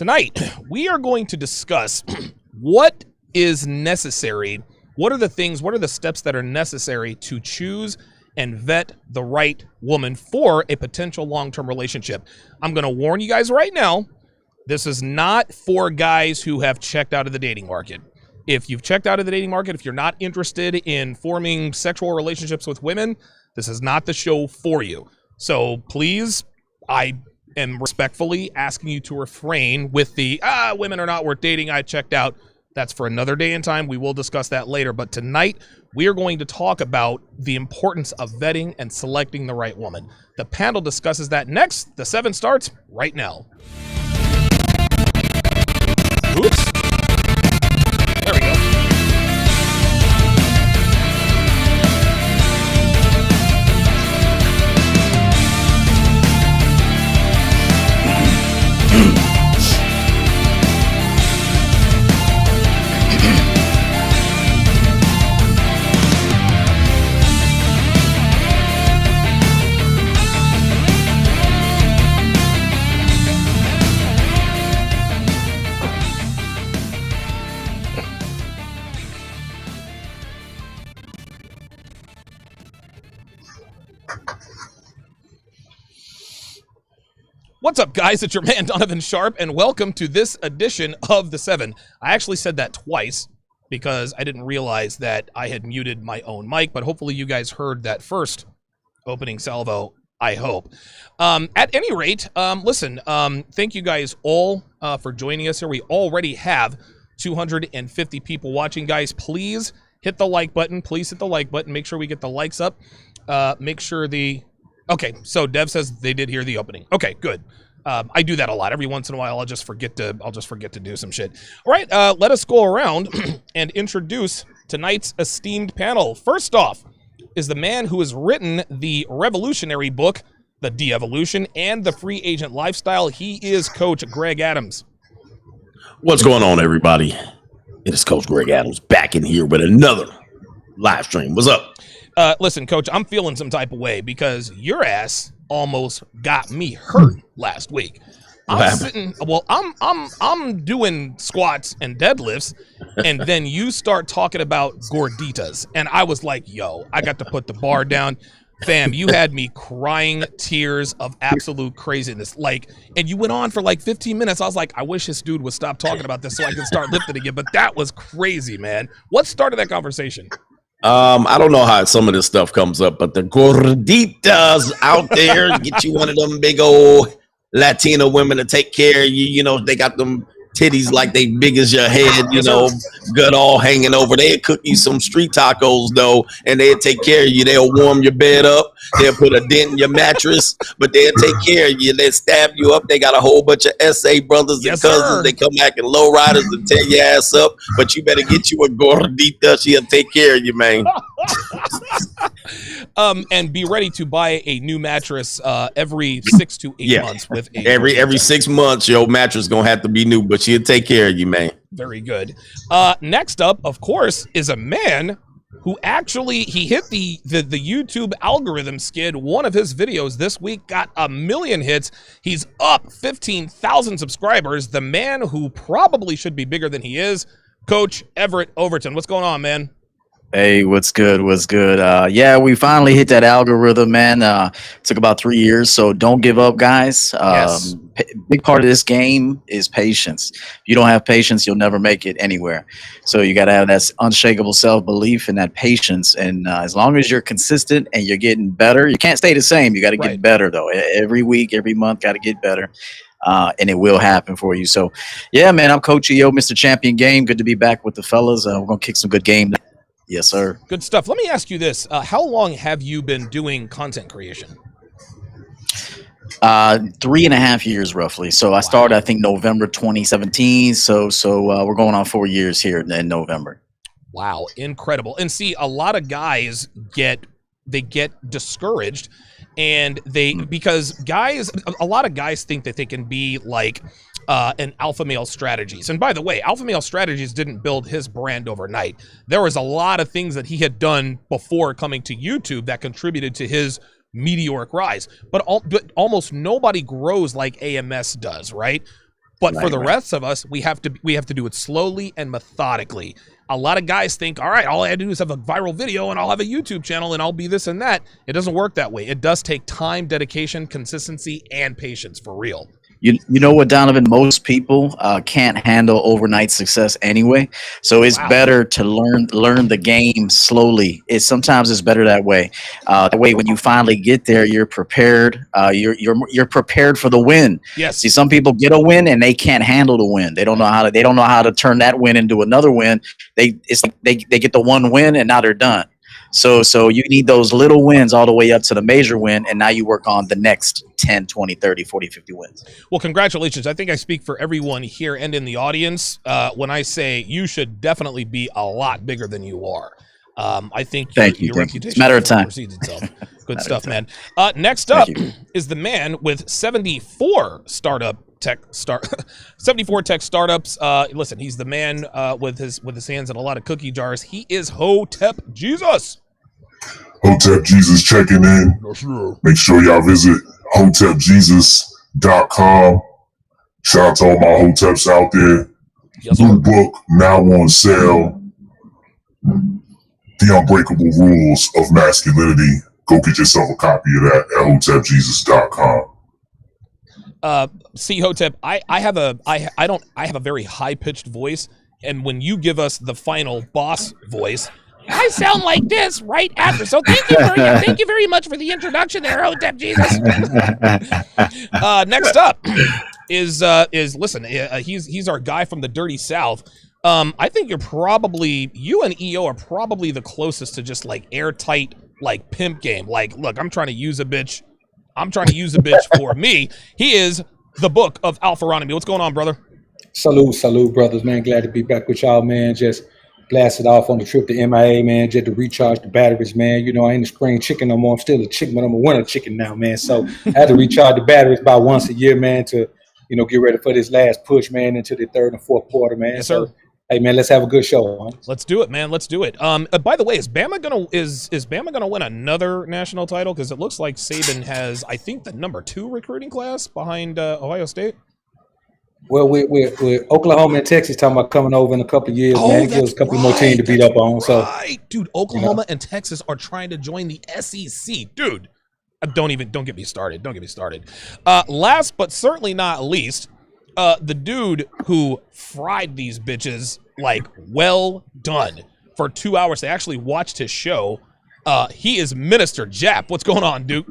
Tonight, we are going to discuss what is necessary. What are the things, what are the steps that are necessary to choose and vet the right woman for a potential long-term relationship? I'm going to warn you guys right now, this is not for guys who have checked out of the dating market. If you've checked out of the dating market, if you're not interested in forming sexual relationships with women, this is not the show for you. So please, I am respectfully asking you to refrain with the, women are not worth dating, I checked out. That's for another day and time. We will discuss that later. But tonight, we are going to talk about the importance of vetting and selecting the right woman. The panel discusses that next. The 7 starts right now. Oops. There we go. What's up, guys? It's your man, Donovan Sharp, and welcome to this edition of The 7. I actually said that twice because I didn't realize that I had muted my own mic, but hopefully you guys heard that first opening salvo, I hope. At any rate, listen, thank you guys all for joining us here. We already have 250 people watching. Guys, please hit the like button. Please hit the like button. Make sure we get the likes up. Make sure the... Okay, so Dev says they did hear the opening. Okay, good. I do that a lot. Every once in a while, I'll just forget to do some shit. All right, let us go around and introduce tonight's esteemed panel. First off is the man who has written the revolutionary book, The De-Evolution, and The Free Agent Lifestyle. He is Coach Greg Adams. What's going on, everybody? It is Coach Greg Adams back in here with another live stream. What's up? Listen, Coach, I'm feeling some type of way because your ass almost got me hurt last week. I'm doing squats and deadlifts, and then you start talking about gorditas, and I was like, yo, I got to put the bar down. Fam, you had me crying tears of absolute craziness. And you went on for like 15 minutes. I was like, I wish this dude would stop talking about this so I can start lifting again. But that was crazy, man. What started that conversation? I don't know how some of this stuff comes up, but the gorditas out there, get you one of them big old Latina women to take care of you. You know, they got them titties like they big as your head, you know, gut all hanging over. They'll cook you some street tacos, though, and they'll take care of you. They'll warm your bed up. They'll put a dent in your mattress, but they'll take care of you. They'll stab you up. They got a whole bunch of SA brothers and cousins. Sir. They come back in low riders and tear your ass up, but you better get you a gordita. She'll take care of you, man. And be ready to buy a new mattress every 6 to 8 months. With every 6 months, your mattress gonna have to be new, but she'll take care of you, man. Very good. Next up, of course, is a man who actually he hit the YouTube algorithm skid. One of his videos this week got 1 million hits. He's up 15,000 subscribers. The man who probably should be bigger than he is, Coach Everett Overton. What's going on, man? Hey, what's good? What's good? Yeah, we finally hit that algorithm, man. Took about 3 years, so don't give up, guys. Yes. Big part of this game is patience. If you don't have patience, you'll never make it anywhere. So you got to have that unshakable self-belief and that patience. And as long as you're consistent and you're getting better, you can't stay the same. You got to get better, though. Every week, every month, got to get better. And it will happen for you. So, yeah, man, I'm Coach EO, Mr. Champion Game. Good to be back with the fellas. We're going to kick some good game. Yes, sir. Good stuff. Let me ask you this. How long have you been doing content creation? 3.5 years, roughly. So I started, I think, November 2017. So we're going on 4 years here in November. Wow. Incredible. And see, a lot of guys get discouraged, and because a lot of guys think that they can be like an alpha male strategies. And by the way, Alpha Male Strategies didn't build his brand overnight. There was a lot of things that he had done before coming to YouTube that contributed to his meteoric rise. But almost nobody grows like AMS does, right? But for the rest of us, we have to do it slowly and methodically. A lot of guys think, all right, all I have to do is have a viral video and I'll have a YouTube channel and I'll be this and that. It doesn't work that way. It does take time, dedication, consistency, and patience for real. You know what, Donovan? Most people can't handle overnight success anyway. So it's better to learn the game slowly. Sometimes it's better that way. That way, when you finally get there, you're prepared. You're prepared for the win. Yes. See, some people get a win and they can't handle the win. They don't know how to turn that win into another win. It's like they get the one win and now they're done. So you need those little wins all the way up to the major win, and now you work on the next 10, 20, 30, 40, 50 wins. Well, congratulations. I think I speak for everyone here and in the audience when I say you should definitely be a lot bigger than you are. I think your reputation it's a matter of time. precedes itself. Good stuff, man. Next up is the man with 74 tech startups. Listen, he's the man with his hands in a lot of cookie jars. He is Hotep Jesus. Hotep Jesus checking in. Make sure y'all visit HotepJesus.com. Shout out to all my Hoteps out there. Yes, New book now on sale. The Unbreakable Rules of Masculinity. Go get yourself a copy of that at HotepJesus.com. See, Hotep, I have a very high pitched voice, and when you give us the final boss voice, I sound like this right after. So thank you very much for the introduction there, Hotep Jesus. Next up is listen, he's our guy from the dirty South. I think you and EO are probably the closest to just like airtight like pimp game. Like, look, I'm trying to use a bitch for me. He is the book of Alpharonomy. What's going on, brother? Salute, brothers, man. Glad to be back with y'all, man. Just blasted off on the trip to MIA, man. Just to recharge the batteries, man. You know, I ain't a spring chicken no more. I'm still a chicken, but I'm a winter chicken now, man. So I had to recharge the batteries about once a year, man, to, you know, get ready for this last push, man, into the third and fourth quarter, man. Yes, sir. So, hey, man, let's have a good show. Huh? Let's do it, man. Let's do it. By the way, is Bama gonna win another national title? Because it looks like Saban has, I think, the number 2 recruiting class behind Ohio State. Well, we're Oklahoma and Texas talking about coming over in a couple of years, man. It gives us a couple more teams to beat up on. So, dude, Oklahoma and Texas are trying to join the SEC, dude. Don't get me started. Don't get me started. Last but certainly not least, the dude who fried these bitches, like, well done for 2 hours. They actually watched his show. He is Minister Jap. What's going on, Duke?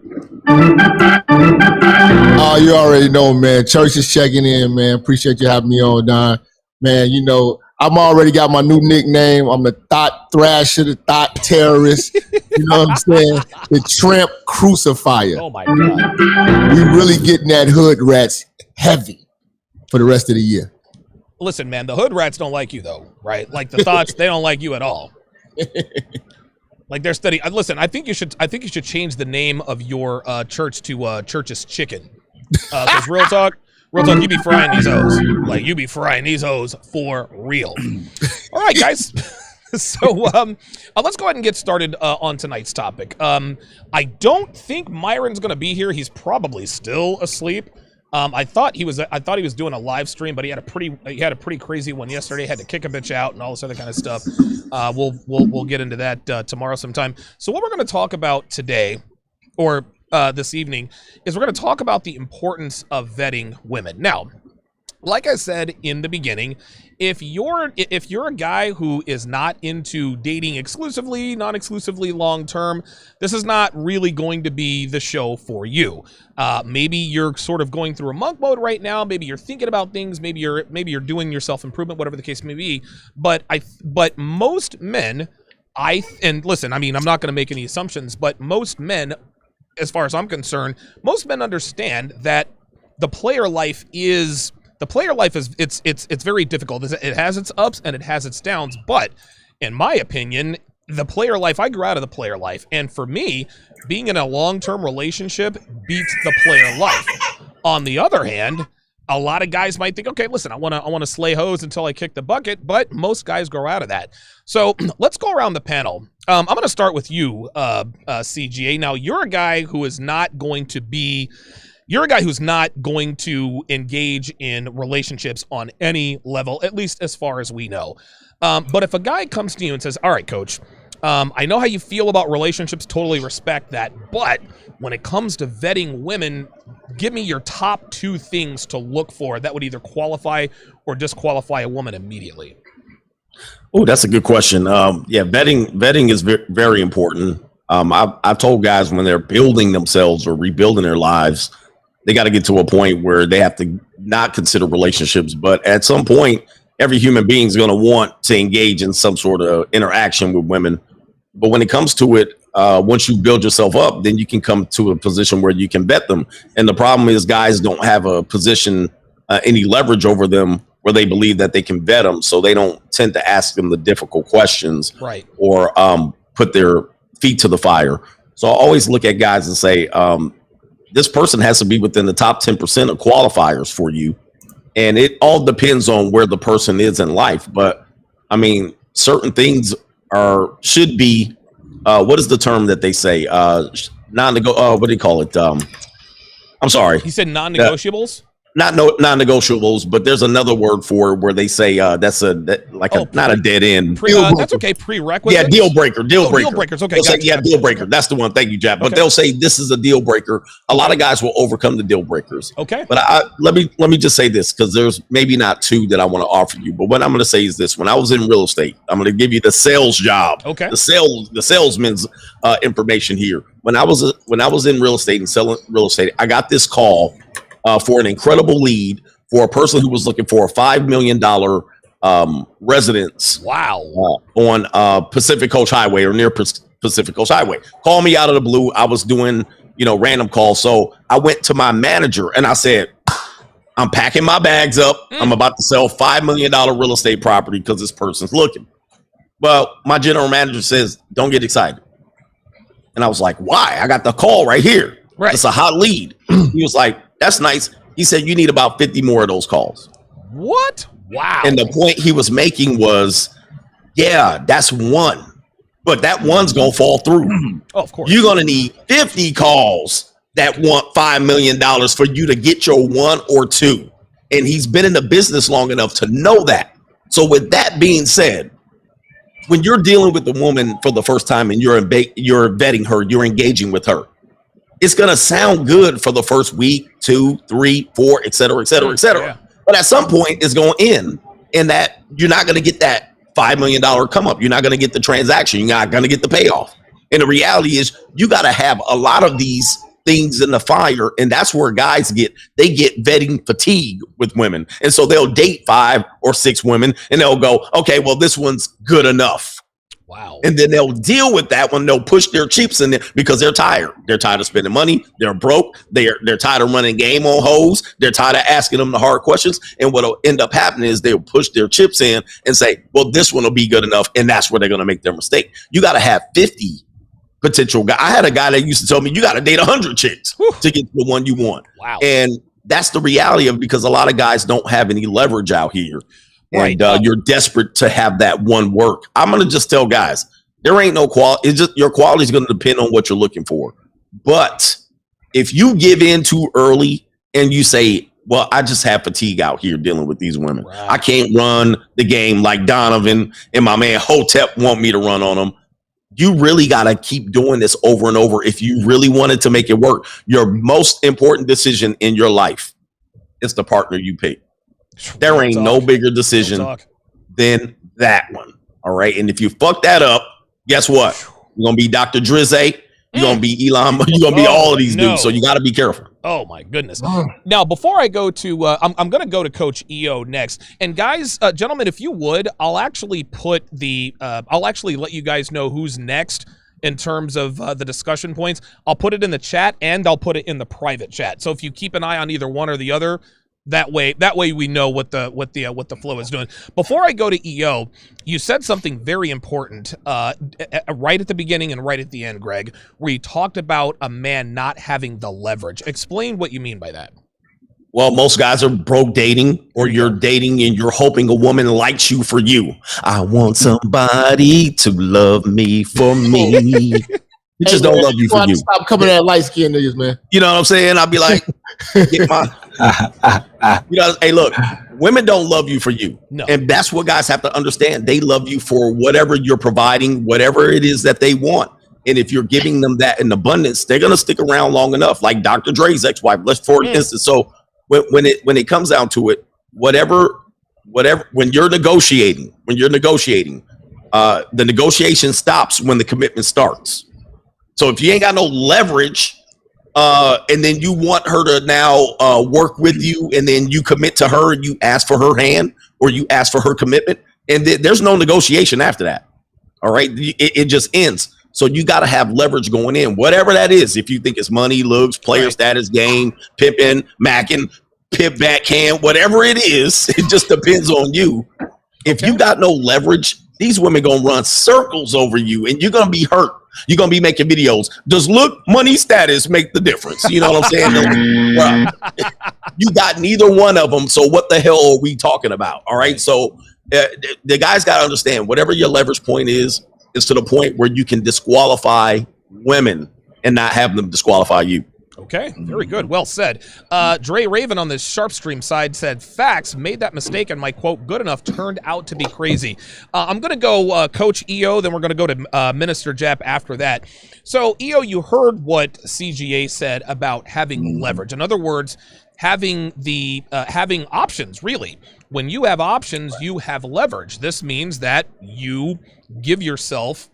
Oh, you already know, man. Church is checking in, man. Appreciate you having me on, Don. Man, you know, I'm already got my new nickname. I'm the thought thrasher, the thought terrorist. You know what I'm saying? The tramp crucifier. Oh, my God. We really getting that hood rats heavy for the rest of the year. Listen, man, the hood rats don't like you, though, right? Like, the thoughts, they don't like you at all. Like, they're studying. Listen, I think you should change the name of your church to Church's Chicken. Because real talk, you be frying these hoes. Like, you be frying these hoes for real. All right, guys. So let's go ahead and get started on tonight's topic. I don't think Myron's going to be here. He's probably still asleep. I thought he was doing a live stream, but he had a pretty crazy one yesterday. Had to kick a bitch out and all this other kind of stuff. We'll get into that tomorrow sometime. So what we're going to talk about today, or this evening, is we're going to talk about the importance of vetting women. Now, like I said in the beginning, if you're a guy who is not into dating exclusively, non-exclusively, long-term, this is not really going to be the show for you. Maybe you're sort of going through a monk mode right now. Maybe you're thinking about things. Maybe you're doing your self-improvement, whatever the case may be. But most men, and listen, I mean, I'm not going to make any assumptions, but most men, as far as I'm concerned, most men understand that the player life is it's very difficult. It has its ups and it has its downs, but in my opinion, the player life, I grew out of the player life, and for me, being in a long-term relationship beats the player life. On the other hand, a lot of guys might think, okay, listen, I want to slay hoes until I kick the bucket, but most guys grow out of that. So let's go around the panel. I'm going to start with you, CGA. Now, you're a guy who is not going to be You're a guy who's not going to engage in relationships on any level, at least as far as we know. But if a guy comes to you and says, all right, coach, I know how you feel about relationships, totally respect that. But when it comes to vetting women, give me your top 2 things to look for that would either qualify or disqualify a woman immediately. Oh, that's a good question. Yeah, vetting is very important. I've told guys when they're building themselves or rebuilding their lives, they got to get to a point where they have to not consider relationships. But at some point, every human being is going to want to engage in some sort of interaction with women. But when it comes to it, once you build yourself up, then you can come to a position where you can vet them. And the problem is guys don't have a position, any leverage over them where they believe that they can vet them. So they don't tend to ask them the difficult questions, right, or put their feet to the fire. So I always look at guys and say, this person has to be within the top 10% of qualifiers for you. And it all depends on where the person is in life. But I mean, certain things should be, what is the term that they say? What do you call it? I'm sorry. You said non-negotiables? Not non-negotiables, but there's another word for it where they say not a dead end. That's okay. Prerequisite. Yeah, deal breaker. Deal breakers. Okay, gotcha. Yeah, deal breaker. That's the one. Thank you, Jack. But okay, they'll say this is a deal breaker. A lot of guys will overcome the deal breakers. Okay. But let me just say this, because there's maybe not 2 that I want to offer you. But what I'm going to say is this: when I was in real estate, I'm going to give you the sales job. Okay. The salesman's information here. When I was in real estate and selling real estate, I got this call for an incredible lead for a person who was looking for a $5 million residence. Wow. On Pacific Coast Highway or near Pacific Coast Highway. Call me out of the blue. I was doing, random calls. So I went to my manager and I said, I'm packing my bags up. I'm about to sell $5 million real estate property because this person's looking. Well, my general manager says, don't get excited. And I was like, why? I got the call right here. Right. It's a hot lead. He was like, that's nice. He said, you need about 50 more of those calls. What? Wow. And the point he was making was, yeah, that's one. But that one's going to fall through. Oh, of course. You're going to need 50 calls that want $5 million for you to get your 1 or 2. And he's been in the business long enough to know that. So with that being said, when you're dealing with the woman for the first time and you're vetting her, you're engaging with her, it's going to sound good for the first week, 2, 3, 4, et cetera, et cetera, et cetera. Yeah. But at some point it's going to end, and that you're not going to get that $5 million come up. You're not going to get the transaction. You're not going to get the payoff. And the reality is you got to have a lot of these things in the fire. And that's where guys get vetting fatigue with women. And so they'll date 5 or 6 women and they'll go, okay, well, this one's good enough. Wow. And then they'll deal with that when they'll push their chips in there because they're tired. They're tired of spending money. They're broke. They're tired of running game on hoes. They're tired of asking them the hard questions. And what'll end up happening is they'll push their chips in and say, well, this one will be good enough. And that's where they're going to make their mistake. You got to have 50 potential guys. I had a guy that used to tell me you got to date 100 chicks to get the one you want. Wow. And that's the reality of it, because a lot of guys don't have any leverage out here. Right. And you're desperate to have that one work. I'm going to just tell guys, there ain't no quality. It's just your quality is going to depend on what you're looking for. But if you give in too early and you say, well, I just have fatigue out here dealing with these women. Right. I can't run the game like Donovan and my man Hotep want me to run on them. You really got to keep doing this over and over if you really wanted to make it work. Your most important decision in your life is the partner you pick. There ain't no bigger decision than that one. All right. And if you fuck that up, guess what? You're going to be Dr. Drizzy. You're going to be Elon. You're going to be all of these dudes. So you got to be careful. Oh, my goodness. Now, before I go to, I'm going to go to Coach EO next. And guys, gentlemen, if you would, I'll actually put I'll actually let you guys know who's next in terms of the discussion points. I'll put it in the chat and I'll put it in the private chat. So if you keep an eye on either one or the other, that way we know what the flow is doing. Before I go to EO, you said something very important right at the beginning and right at the end, Greg, where you talked about a man not having the leverage. Explain what you mean by that. Well, most guys are broke dating, or you're dating and you're hoping a woman likes you for you. I want somebody to love me for me. Bitches don't love you for you. Stop coming at light skinned niggas, man. You know what I'm saying? I'll be like, get my, hey, look, women don't love you for you. No. And that's what guys have to understand. They love you for whatever you're providing, whatever it is that they want. And if you're giving them that in abundance, they're going to stick around long enough. Like Dr. Dre's ex-wife, let's for instance. So when it comes down to it, whatever, when you're negotiating, the negotiation stops when the commitment starts. So if you ain't got no leverage, and then you want her to now work with you, and then you commit to her and you ask for her hand or you ask for her commitment, and there's no negotiation after that. All right, it just ends. So you got to have leverage going in, whatever that is. If you think it's money, looks, player status, game, pimping, macking, pip backhand, whatever it is, it just depends on you. If you got no leverage, these women gonna run circles over you, and you're gonna be hurt. You're gonna be making videos. Does look, money, status make the difference? You know what I'm saying? Well, you got neither one of them. So what the hell are we talking about? All right. So the guys got to understand whatever your leverage point is to the point where you can disqualify women and not have them disqualify you. Okay, very good. Well said. Dre Raven on the Sharpstream side said, facts, made that mistake, and my quote, good enough, turned out to be crazy. I'm going to go Coach EO, then we're going to go to Minister Jap after that. So, EO, you heard what CGA said about having leverage. In other words, having having options, really. When you have options, you have leverage. This means that you give yourself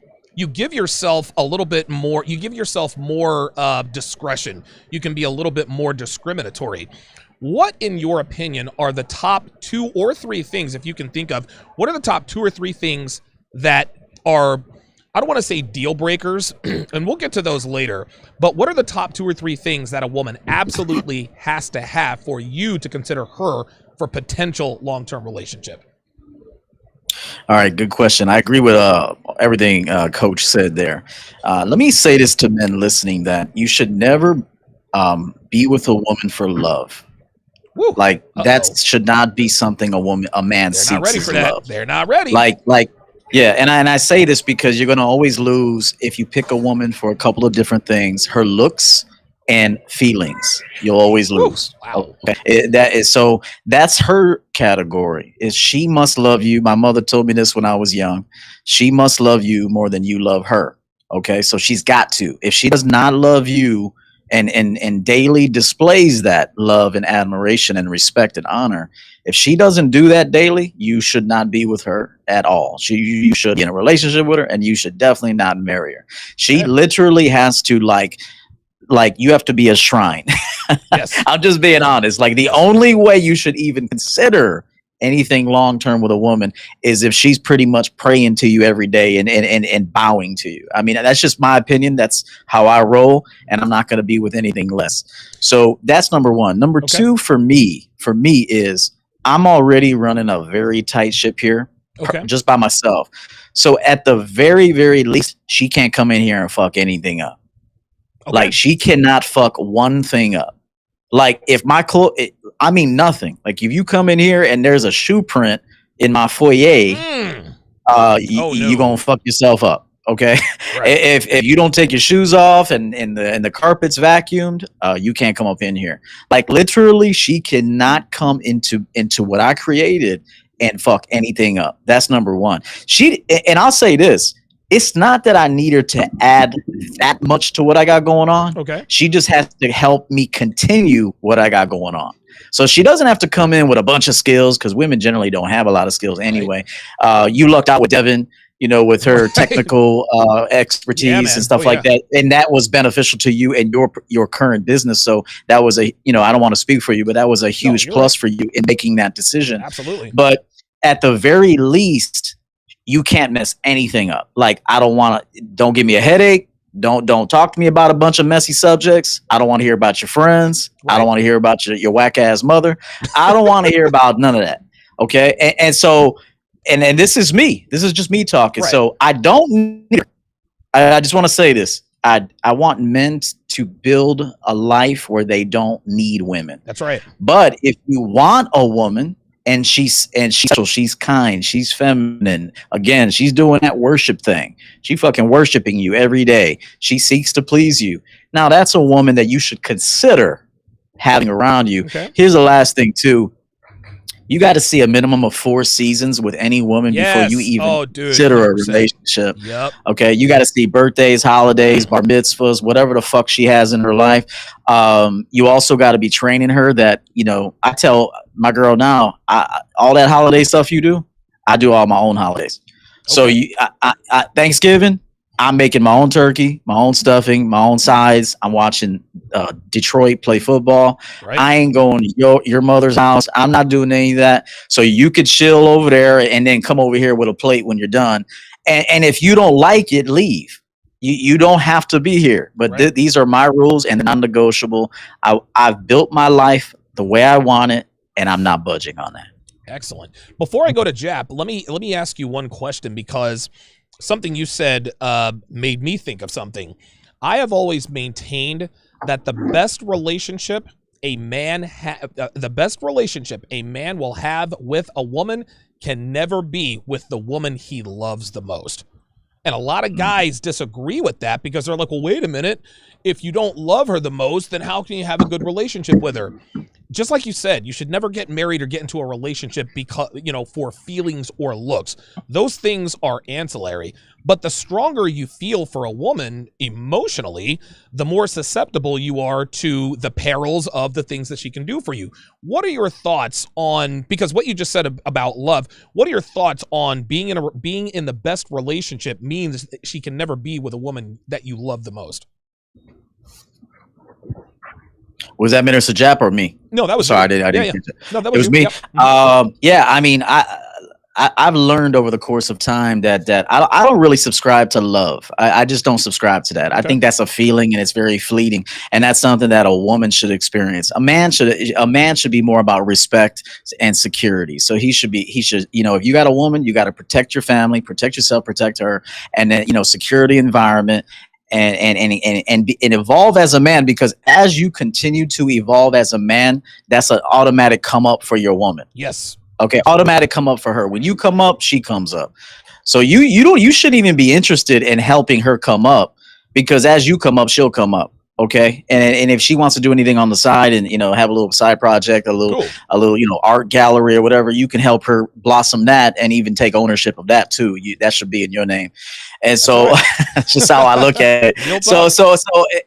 a little bit more, you give yourself more discretion. You can be a little bit more discriminatory. What, in your opinion, are the top 2 or 3 things, if you can think of, what are the top 2 or 3 things that are, I don't want to say deal breakers, and we'll get to those later, but what are the top 2 or 3 things that a woman absolutely has to have for you to consider her for potential long-term relationship? All right, good question. I agree with everything Coach said there. Let me say this to men listening, that you should never be with a woman for love. Woo. Like that should not be something a man They're seeks. not ready is for that. love. They're not ready. Yeah, and I say this because you're going to always lose if you pick a woman for a couple of different things: her looks and feelings. You'll always lose. Wow. Okay. So that's her category. Is she must love you. My mother told me this when I was young. She must love you more than you love her. Okay, so she's got to. If she does not love you and daily displays that love and admiration and respect and honor, if she doesn't do that daily, you should not be with her at all. You should be in a relationship with her, and you should definitely not marry her. She literally has to like you have to be a shrine. Yes. I'm just being honest. Like the only way you should even consider anything long-term with a woman is if she's pretty much praying to you every day and bowing to you. I mean, that's just my opinion. That's how I roll, and I'm not going to be with anything less. So that's number 1. Number 2 for me is I'm already running a very tight ship here, just by myself. So at the very, very least, she can't come in here and fuck anything up. Okay. Like she cannot fuck one thing up. Like if my I mean nothing. Like if you come in here and there's a shoe print in my foyer, you gonna fuck yourself up. Okay. Right. If you don't take your shoes off and the carpet's vacuumed, you can't come up in here. Like literally, she cannot come into what I created and fuck anything up. That's number 1. And I'll say this. It's not that I need her to add that much to what I got going on. Okay. She just has to help me continue what I got going on. So she doesn't have to come in with a bunch of skills, because women generally don't have a lot of skills anyway. Right. You lucked out with Devin, with her technical expertise and stuff like that. And that was beneficial to you and your current business. So that was I don't want to speak for you, but that was a huge plus for you in making that decision. Absolutely. But at the very least, you can't mess anything up. Like don't give me a headache. Don't talk to me about a bunch of messy subjects. I don't want to hear about your friends. Right. I don't want to hear about your whack ass mother. I don't want to hear about none of that. Okay. And so, and this is me. This is just me talking. Right. So I just want to say this. I want men to build a life where they don't need women. That's right. But if you want a woman and she's kind, she's feminine. Again, she's doing that worship thing. She fucking worshiping you every day. She seeks to please you. Now that's a woman that you should consider having around you. Okay. Here's the last thing too. You got to see a minimum of 4 seasons with any woman before you even consider 100%. a relationship. Yep. Okay, you got to see birthdays, holidays, bar mitzvahs, whatever the fuck she has in her life. You also got to be training her that, you know, I tell my girl now, all that holiday stuff you do, I do all my own holidays. So Thanksgiving, I'm making my own turkey, my own stuffing, my own sides. I'm watching Detroit play football. Right. I ain't going to your mother's house. I'm not doing any of that. So you could chill over there and then come over here with a plate when you're done. And if you don't like it, leave. You don't have to be here. But these are my rules and they're non-negotiable. I've built my life the way I want it, and I'm not budging on that. Excellent. Before I go to Jap, let me ask you one question, because something you said made me think of something. I have always maintained that the best relationship a man will have with a woman can never be with the woman he loves the most. And a lot of guys disagree with that because they're like, well, wait a minute. If you don't love her the most, then how can you have a good relationship with her? Just like you said, you should never get married or get into a relationship because, you know, for feelings or looks. Those things are ancillary. But the stronger you feel for a woman emotionally, the more susceptible you are to the perils of the things that she can do for you. What are your thoughts on, because what you just said about love, what are your thoughts on being in the best relationship means that she can never be with a woman that you love the most? Was that Minister Jap or me? No, that was sorry. you. I didn't. No, that was you. me. Yep. Yeah. I mean, I've learned over the course of time that I don't really subscribe to love. I just don't subscribe to that. Okay. I think that's a feeling and it's very fleeting, and that's something that a woman should experience. A man should be more about respect and security. So he should, you know, if you got a woman, you got to protect your family, protect yourself, protect her, and then, you know, security environment. And evolve as a man, because as you continue to evolve as a man, that's an automatic come up for your woman. Yes. Okay. Automatic come up for her. When you come up, she comes up. So you shouldn't even be interested in helping her come up, because as you come up, she'll come up. Okay. And if she wants to do anything on the side and, you know, have a little side project, a little, you know, art gallery or whatever, you can help her blossom that and even take ownership of that too. That should be in your name. And so that's just how I look at it. So,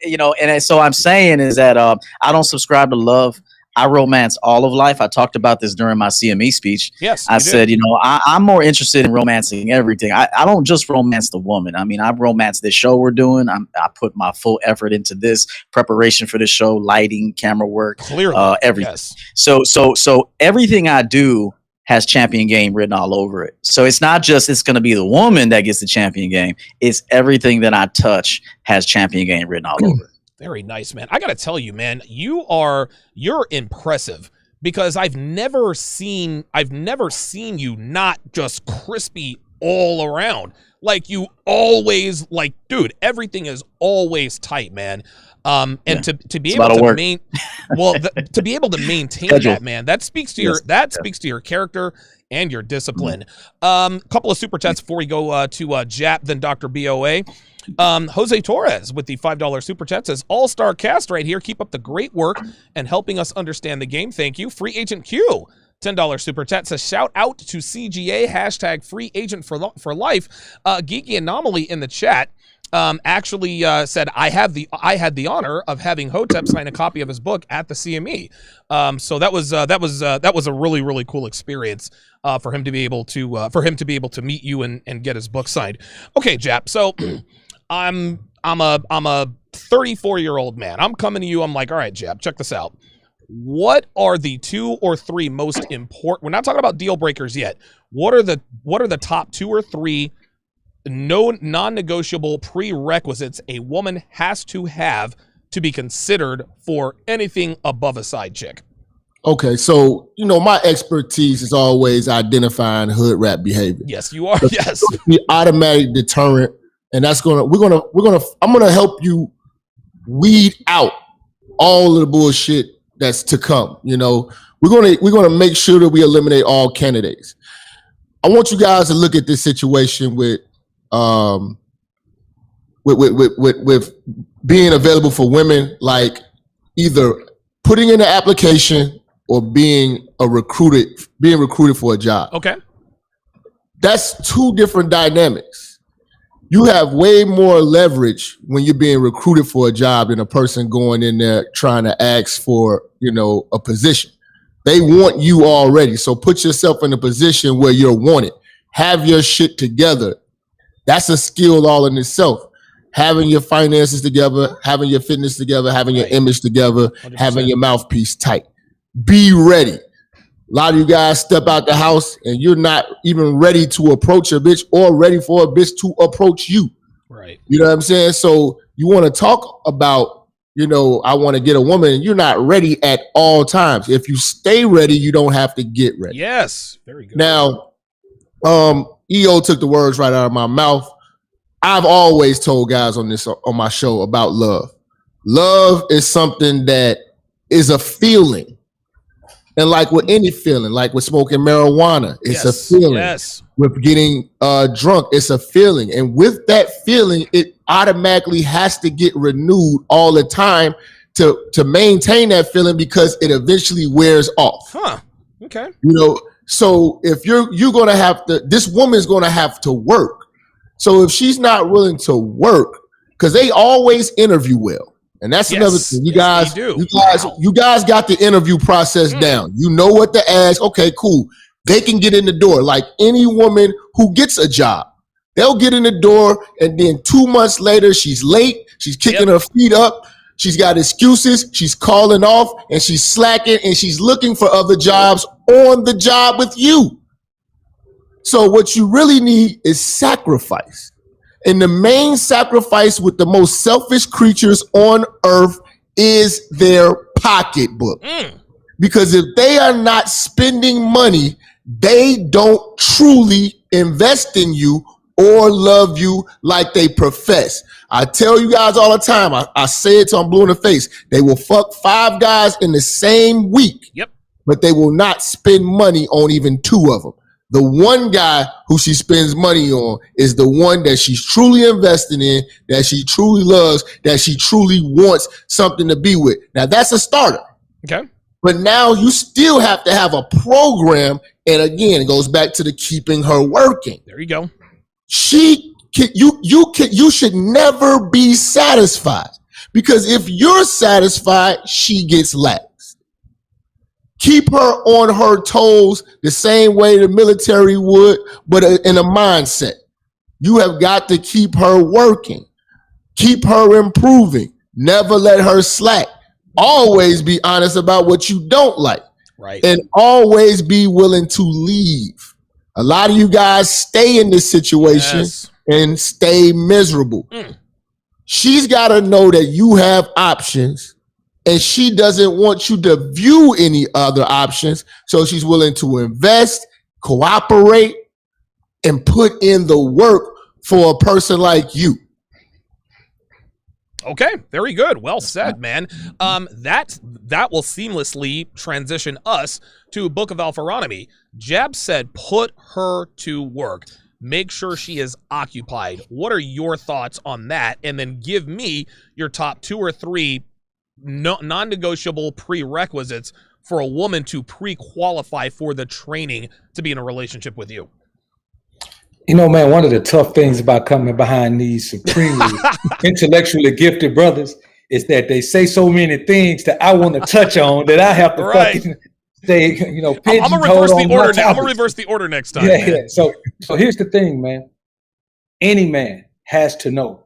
you know, and so I'm saying is that I don't subscribe to love. I romance all of life. I talked about this during my CME speech. Yes, I said, you know, I'm more interested in romancing everything. I don't just romance the woman. I mean, I romance this show we're doing. I put my full effort into this preparation for this show, lighting, camera work, clearly, everything. Yes. So everything I do has champion game written all over it. So it's not just it's going to be the woman that gets the champion game. It's everything that I touch has champion game written all over it. Very nice, man. I got to tell you, man, you're impressive, because I've never seen you not just crispy all around. Like, you always, like, dude, everything is always tight, man. And to be able to to be able to maintain that, man, that speaks to speaks to your character and your discipline. Couple of super chats before we go to Jap, then Dr. BOA. Jose Torres with the $5 super chat says, all-star cast right here. Keep up the great work and helping us understand the game. Thank you. Free Agent Q, $10 super chat says, shout out to CGA, hashtag free agent for life. Geeky Anomaly in the chat actually said, I had the honor of having Hotep sign a copy of his book at the CME. So that was a really, really cool experience for him to be able to meet you and get his book signed. Okay, Jap. So I'm a 34-year-old man. I'm coming to you. I'm like, all right, Jap, check this out. What are the 2 or 3 most important? We're not talking about deal breakers yet. What are the top 2 or 3 non-negotiable prerequisites a woman has to have to be considered for anything above a side chick? Okay, so, you know, my expertise is always identifying hood rat behavior. Yes, you are. Yes, the automatic deterrent, and I'm gonna help you weed out all of the bullshit that's to come. You know, we're gonna make sure that we eliminate all candidates. I want you guys to look at this situation with being available for women, like either putting in an application or being recruited for a job. Okay. That's two different dynamics. You have way more leverage when you're being recruited for a job than a person going in there trying to ask for, a position. They want you already. So put yourself in a position where you're wanted. Have your shit together. That's a skill all in itself. Having your finances together, having your fitness together, having your image together, 100%. Having your mouthpiece tight. Be ready. A lot of you guys step out the house and you're not even ready to approach a bitch or ready for a bitch to approach you. Right. You know what I'm saying? So you want to talk about, I want to get a woman, and you're not ready at all times. If you stay ready, you don't have to get ready. Yes. Very good. Now, EO took the words right out of my mouth. I've always told guys on my show about love. Love is something that is a feeling. And like with any feeling, like with smoking marijuana, it's a feeling. Yes. With getting drunk, it's a feeling. And with that feeling, it automatically has to get renewed all the time to maintain that feeling, because it eventually wears off. Huh. Okay. So if you're gonna have to, this woman's gonna have to work. So if she's not willing to work, because they always interview well. And that's another thing. You guys got the interview process down. You know what to ask. Okay, cool. They can get in the door like any woman who gets a job. They'll get in the door, and then 2 months later, she's late. She's kicking her feet up. She's got excuses. She's calling off, and she's slacking, and she's looking for other jobs on the job with you. So what you really need is sacrifice. And the main sacrifice with the most selfish creatures on earth is their pocketbook. Because if they are not spending money, they don't truly invest in you or love you like they profess. I tell you guys all the time, I say it till I'm blue in the face. They will fuck 5 guys in the same week, but they will not spend money on even 2 of them. The one guy who she spends money on is the one that she's truly investing in, that she truly loves, that she truly wants something to be with. Now, that's a starter. Okay. But now you still have to have a program. And again, it goes back to the keeping her working. There you go. You should never be satisfied, because if you're satisfied, she gets lax. Keep her on her toes the same way the military would, but in a mindset. You have got to keep her working. Keep her improving. Never let her slack. Always be honest about what you don't like. Right. And always be willing to leave. A lot of you guys stay in this situation and stay miserable. She's got to know that you have options, and she doesn't want you to view any other options. So she's willing to invest, cooperate, and put in the work for a person like you. Okay, very good. Well said, man. That will seamlessly transition us to Book of Alpharonomy. Jab said, put her to work. Make sure she is occupied. What are your thoughts on that? And then give me your top 2 or 3 non-negotiable prerequisites for a woman to pre-qualify for the training to be in a relationship with you. Man, one of the tough things about coming behind these supremely intellectually gifted brothers is that they say so many things that I want to touch on that I have to fucking say, I'm gonna reverse the order now. I'm gonna reverse the order next time. Yeah. So here's the thing, man. Any man has to know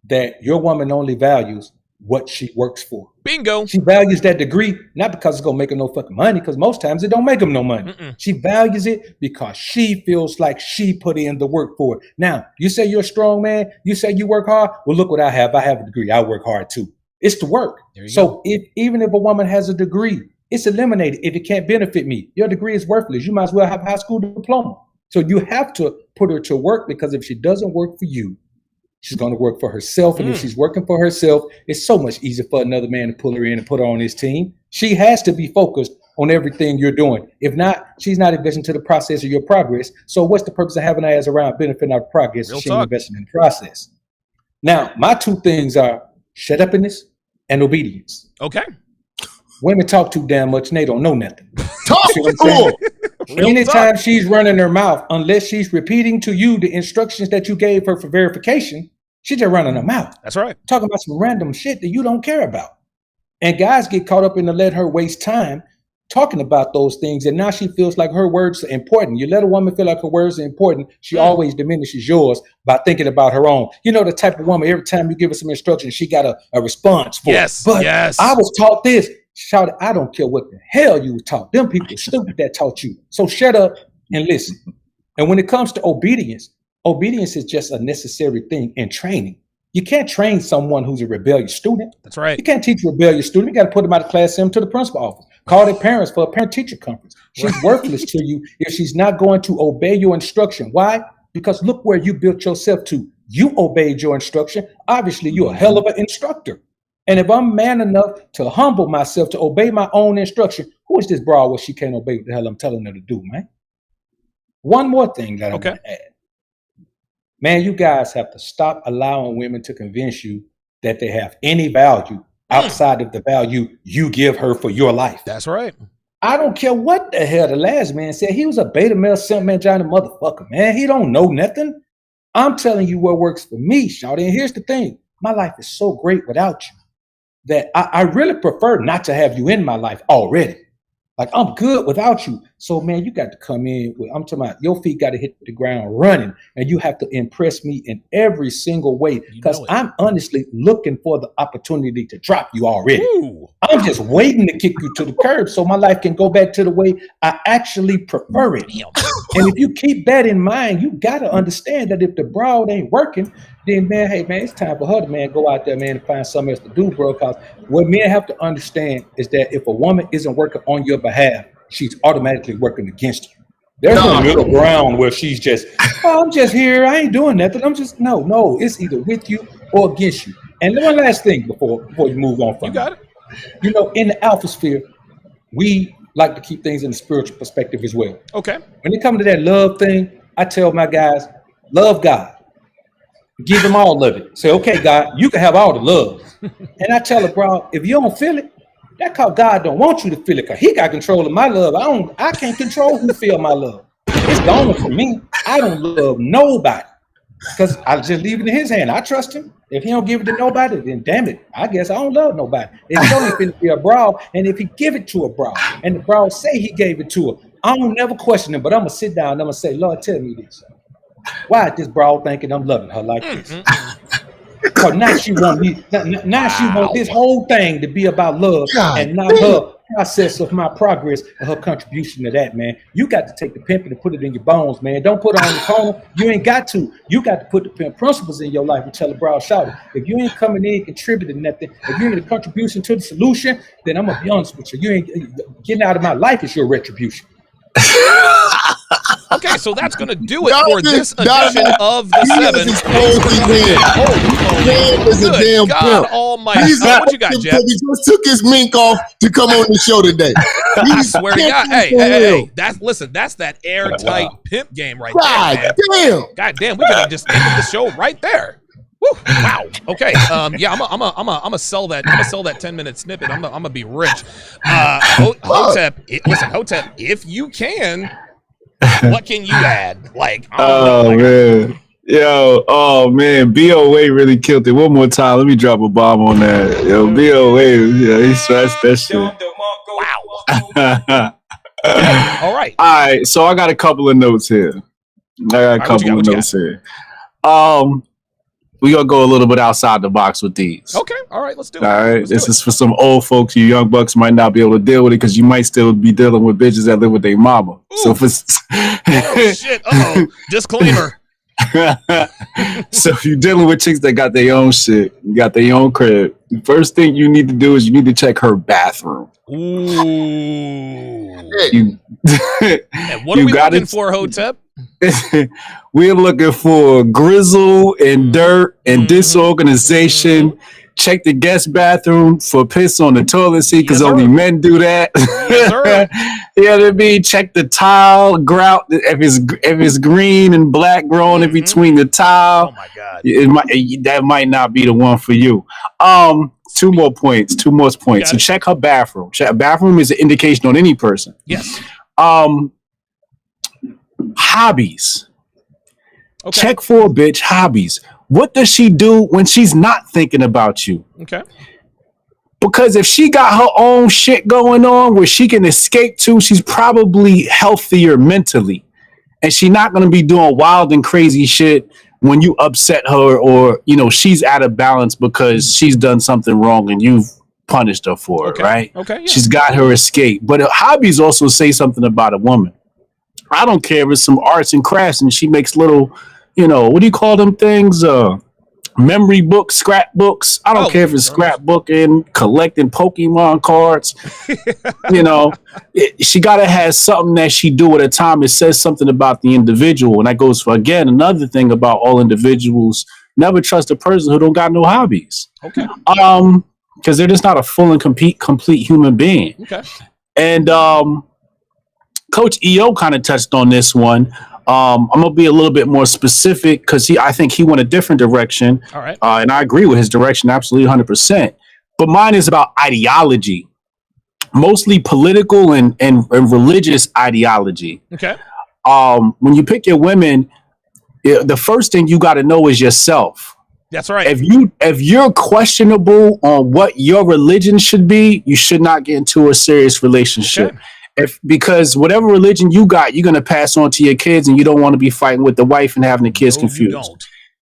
that your woman only values what she works for. Bingo. She values that degree, not because it's going to make her no fucking money, because most times it don't make them no money. She values it because she feels like she put in the work for it. Now, you say you're a strong man, you say you work hard. Well, look what I have. I have a degree. I work hard too. It's the work. So even if a woman has a degree, it's eliminated. If it can't benefit me, your degree is worthless. You might as well have a high school diploma. So you have to put her to work, because if she doesn't work for you, she's going to work for herself. And if she's working for herself, it's so much easier for another man to pull her in and put her on his team. She has to be focused on everything you're doing. If not, she's not investing to the process of your progress. So what's the purpose of having her as around benefiting our progress if she ain't investing in the process? Now, my two things are shut upness and obedience. Okay. Women talk too damn much and they don't know nothing. Talk See what I'm saying? Real Anytime talk. she's running her mouth, unless she's repeating to you the instructions that you gave her for verification, she's just running her mouth. That's right. Talking about some random shit that you don't care about. And guys get caught up in the let her waste time talking about those things. And now she feels like her words are important. You let a woman feel like her words are important, she always diminishes yours by thinking about her own. You know, the type of woman, every time you give her some instruction, she got a response for Yes. it. But Yes. I was taught this. Shout it, I don't care what the hell you were taught. Them people stupid that taught you. So shut up and listen. And when it comes to obedience, obedience is just a necessary thing in training. You can't train someone who's a rebellious student. That's right. You can't teach a rebellious student. You got to put them out of class, send them to the principal office. Call their parents for a parent-teacher conference. She's worthless to you if she's not going to obey your instruction. Why? Because look where you built yourself to. You obeyed your instruction. Obviously, you're a hell of an instructor. And if I'm man enough to humble myself, to obey my own instruction, who is this broad where she can't obey what the hell I'm telling her to do, man? One more thing that I want to add. Man, you guys have to stop allowing women to convince you that they have any value outside of the value you give her for your life. That's right. I don't care what the hell the last man said. He was a beta male simp mangina motherfucker, man. He don't know nothing. I'm telling you what works for me, shawty. And here's the thing. My life is so great without you that I really prefer not to have you in my life already. Like, I'm good without you. So, man, you got to come in with, I'm talking about your feet got to hit the ground running, and you have to impress me in every single way because I'm honestly looking for the opportunity to drop you already. Ooh. I'm just waiting to kick you to the curb so my life can go back to the way I actually prefer it. Damn. And if you keep that in mind, you got to understand that if the broad ain't working, then, man, hey, man, it's time for her to, man, go out there, man, and find something else to do, bro. Because what men have to understand is that if a woman isn't working on your behalf, she's automatically working against you. There's no middle ground where she's just, oh, I'm just here. I ain't doing nothing. I'm just, no. It's either with you or against you. And one last thing before you move on from You got it. You know, in the alpha sphere, we like to keep things in the spiritual perspective as well. Okay. When it comes to that love thing, I tell my guys, love God. Give them all of it. Say, okay, God, you can have all the love. And I tell her, bro, if you don't feel it, that's how God don't want you to feel it, because he got control of my love. I can't control who feel my love. It's gone for me. I don't love nobody because I just leave it in his hand. I trust him. If he don't give it to nobody, then damn it, I guess I don't love nobody. It's only finna be a broad, and if he give it to a broad, and the broad say he gave it to her, I don't never question him, but I'm gonna sit down and I'm gonna say, Lord, tell me this. Why is this broad thinking I'm loving her like this? Because now she want me. Now she want this whole thing to be about love and not her process of my progress and her contribution to that, man. You got to take the pimping and put it in your bones, man. Don't put it on the corner. You ain't got to. You got to put the pimp principles in your life and tell the broad shout it. If you ain't coming in contributing nothing, if you ain't a contribution to the solution, then I'm gonna be honest with you. You ain't getting out of my life is your retribution. Okay, so that's going to do it for this edition of the Seven. Is a damn God pimp. almighty. What you got, Jeff? He just took his mink off to come on the show today. I swear to God. Hey. That's that airtight pimp game right there, man. God damn, we could have just ended the show right there. Woo, wow. Okay. Yeah, I'm gonna sell that. I'm gonna sell that 10-minute snippet. I'm gonna be rich. Hotep, listen, Hotep, if you can, what can you add? Like, man. Yo, oh man, BOA really killed it. One more time, let me drop a bomb on that. Yo, BOA, yeah, he scratched that shit. Wow. All right. All right, so I got a couple of notes here. Here. We gonna go a little bit outside the box with these. Okay. All right. Let's do it. All right. This is for some old folks. You young bucks might not be able to deal with it because you might still be dealing with bitches that live with their mama. Ooh. So for oh shit. Uh-oh. Disclaimer. So if you're dealing with chicks that got their own shit, you got their own crib, the first thing you need to do is you need to check her bathroom. Ooh. And what are we looking for, Hotep? we're looking for grizzle and dirt and disorganization. Check the guest bathroom for piss on the toilet seat because Yes, only sir. men do that. Yes, sir. Yeah, to be check the tile grout if it's green and black growing in between the Oh tile. my God. That might not be the one for you. Two more points. Got So it. check her bathroom. Bathroom is an indication on any person. Yes. Hobbies. Okay. Check for a bitch hobbies. What does she do when she's not thinking about you? Okay. Because if she got her own shit going on where she can escape to, she's probably healthier mentally. And she's not going to be doing wild and crazy shit when you upset her or, you know, she's out of balance because she's done something wrong and you've punished her for Okay. it, right? Okay. Yeah. She's got her escape. But her hobbies also say something about a woman. I don't care if it's some arts and crafts and she makes little, you know, what do you call them things? Memory books, scrapbooks. I don't care if it's scrapbooking, collecting Pokemon cards. You know, she got to have something that she do at a time. It says something about the individual. And that goes for, again, another thing about all individuals. Never trust a person who don't got no hobbies. Okay. Because they're just not a full and complete human being. Okay. And Coach EO kind of touched on this one. I'm gonna be a little bit more specific because I think he went a different direction. All right. And I agree with his direction absolutely 100%. But mine is about ideology, mostly political and religious ideology. Okay. When you pick your women, the first thing you got to know is yourself. That's right. If you're questionable on what your religion should be, you should not get into a serious relationship. Okay. Because whatever religion you got, you're going to pass on to your kids, and you don't want to be fighting with the wife and having the kids No, you confused. don't.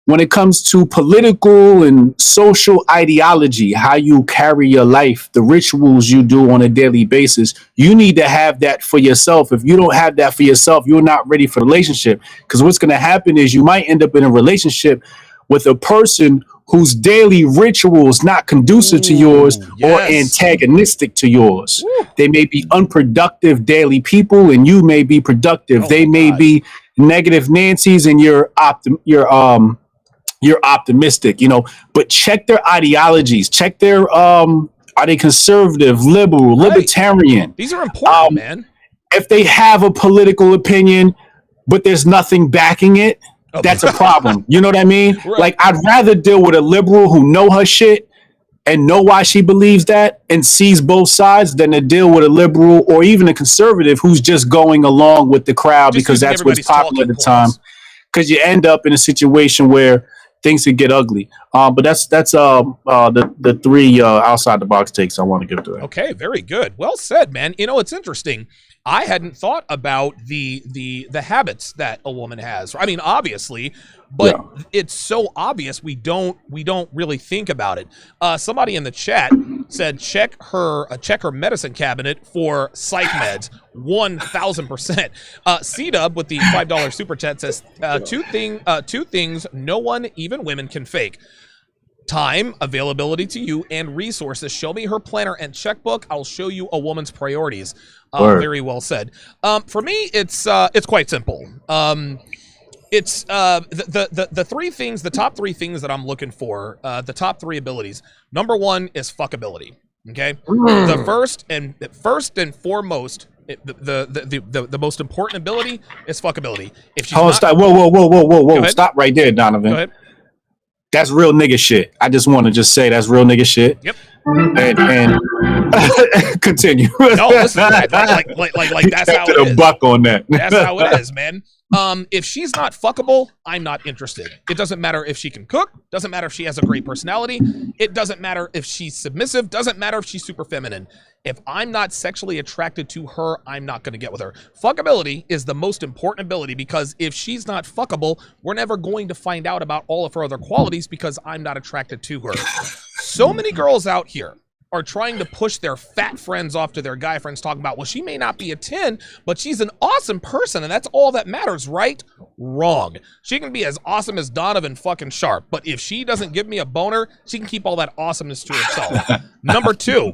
When it comes to political and social ideology, how you carry your life, the rituals you do on a daily basis, you need to have that for yourself. If you don't have that for yourself, you're not ready for a relationship. Because what's going to happen is you might end up in a relationship with a person whose daily rituals not conducive to yours or yes. antagonistic to yours. Woo. They may be unproductive daily people, and you may be productive. Oh they my may God. be negative Nancy's, and you're optimistic, you know. But check their ideologies. Check their are they conservative, liberal, Right. libertarian? These are important, man. If they have a political opinion, but there's nothing backing it, Oh, that's a problem. You know what I mean? Right. Like, I'd rather deal with a liberal who know her shit and know why she believes that and sees both sides than to deal with a liberal or even a conservative who's just going along with the crowd Just because using that's what's everybody's popular at the talking time. points. Because you end up in a situation where things could get ugly. But that's the three outside the box takes I want to give to it. Okay, very good. Well said, man. You know, it's interesting. I hadn't thought about the habits that a woman has. I mean, obviously, but it's so obvious we don't really think about it. Somebody in the chat said check her medicine cabinet for psych meds. 1,000%. C-Dub with the $5 super chat says two things no one, even women, can fake. Time, availability to you, and resources. Show me her planner and checkbook. I'll show you a woman's priorities. Very well said. For me, it's quite simple. It's the three things, the top three things that I'm looking for. The top three abilities. Number one is fuckability. Okay, the first and foremost. The most important ability is fuckability. If she's not, Stop. Whoa. Go ahead. Stop right there, Donovan. Go ahead. That's real nigga shit. I just want to just say that's real nigga shit. Yep. And continue. No, listen, like that's how Captain it a is. buck on that. That's how it is, man. If she's not fuckable, I'm not interested. It doesn't matter if she can cook. Doesn't matter if she has a great personality. It doesn't matter if she's submissive. Doesn't matter if she's super feminine. If I'm not sexually attracted to her, I'm not going to get with her. Fuckability is the most important ability because if she's not fuckable, we're never going to find out about all of her other qualities because I'm not attracted to her. So many girls out here are trying to push their fat friends off to their guy friends talking about, well, she may not be a 10, but she's an awesome person, and that's all that matters, right? Wrong. She can be as awesome as Donovan fucking Sharp, but if she doesn't give me a boner, she can keep all that awesomeness to herself. Number two,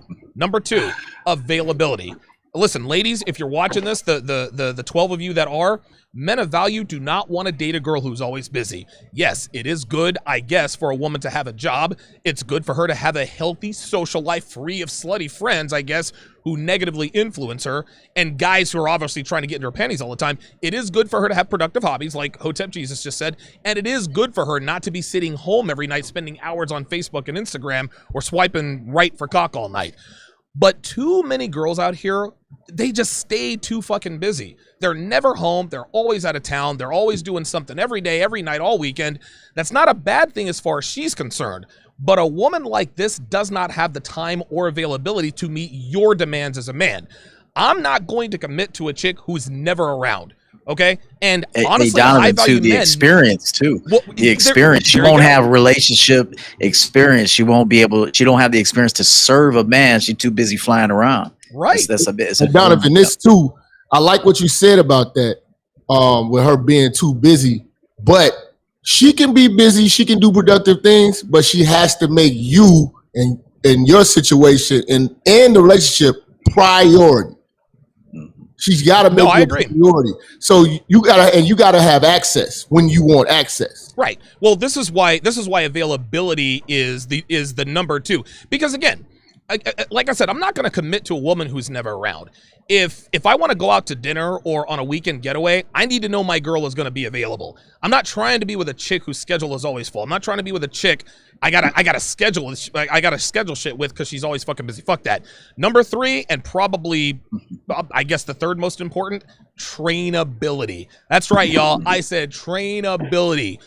availability. listen, ladies, if you're watching this, the 12 of you that are, men of value do not want to date a girl who's always busy. Yes, it is good, I guess, for a woman to have a job. It's good for her to have a healthy social life free of slutty friends, I guess, who negatively influence her, and guys who are obviously trying to get into her panties all the time. It is good for her to have productive hobbies, like Hotep Jesus just said, and it is good for her not to be sitting home every night spending hours on Facebook and Instagram or swiping right for cock all night. But too many girls out here, they just stay too fucking busy. They're never home. They're always out of town. They're always doing something every day, every night, all weekend. That's not a bad thing as far as she's concerned. But a woman like this does not have the time or availability to meet your demands as a man. I'm not going to commit to a chick who's never around. Okay, and honestly, Donovan, I value too, the men. experience too. Well, The experience. She there you won't go. have relationship experience. She won't be able. She don't have the experience to serve a man. She's too busy flying around. Right. That's a bit. It's And a Donovan, this too, I like what you said about that, with her being too busy. But she can be busy, she can do productive things, but she has to make you and your situation and the relationship priority. She's got to make I you a agree. priority. So you gotta have access when you want access. Right. Well, this is why availability is the number two. Because again, like I said, I'm not going to commit to a woman who's never around. If I want to go out to dinner or on a weekend getaway, I need to know my girl is going to be available. I'm not trying to be with a chick whose schedule is always full. I'm not trying to be with a chick I gotta schedule shit with because she's always fucking busy. Fuck that. Number 3, and probably I guess the third most important, trainability. That's right, y'all. I said trainability.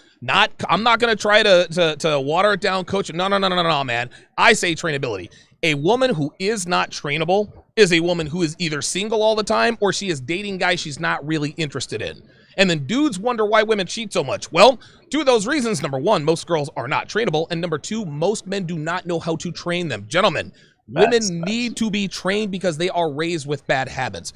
I'm not gonna try to water it down, coach. No, man. I say trainability. A woman who is not trainable is a woman who is either single all the time or she is dating guys she's not really interested in. And then dudes wonder why women cheat so much. Well, 2 of those reasons. Number 1, most girls are not trainable. And number 2, most men do not know how to train them. Gentlemen, women need to be trained because they are raised with bad habits.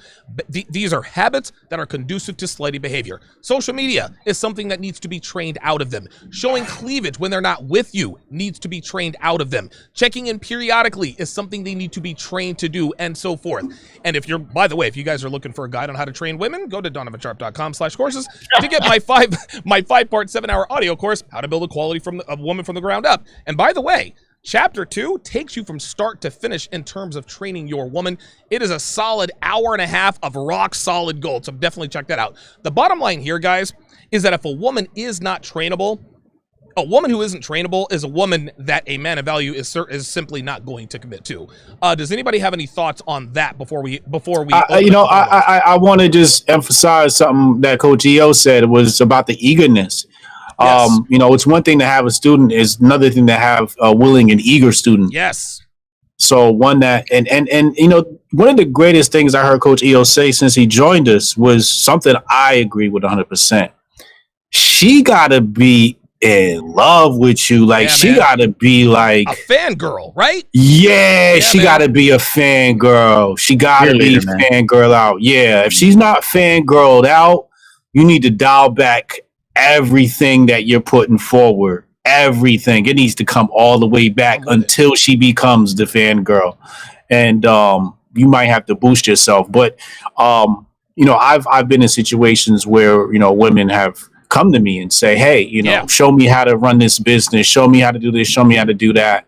These are habits that are conducive to slutty behavior. Social media is something that needs to be trained out of them. Showing cleavage when they're not with you needs to be trained out of them. Checking in periodically is something they need to be trained to do, and so forth. And by the way, if you guys are looking for a guide on how to train women, go to donovansharp.com/courses to get my 5-part 7-hour audio course, How to Build a Quality a Woman from the Ground Up. And by the way, Chapter 2 takes you from start to finish in terms of training your woman. It is a solid hour and a half of rock solid gold, so definitely check that out. The bottom line here, guys, is that if a woman is not trainable, a woman who isn't trainable is a woman that a man of value is simply not going to commit to. Does anybody have any thoughts on that before we? I want to just emphasize something that Coach EO said was about the eagerness. Yes. It's one thing to have a student, is another thing to have a willing and eager student. Yes. So one that, and one of the greatest things I heard Coach EO say since he joined us was something I agree with 100%. She gotta be in love with you. Like, yeah, she man. gotta be like A fangirl, right? Yeah, she man. gotta be a fangirl. She gotta be Cheerleader, man. fangirl out. Yeah, if she's not fangirled out, you need to dial back everything that you're putting forward. Everything. It needs to come all the way back until she becomes the fangirl. And you might have to boost yourself. But I've been in situations where, women have come to me and say, hey, show me how to run this business, show me how to do this, show me how to do that.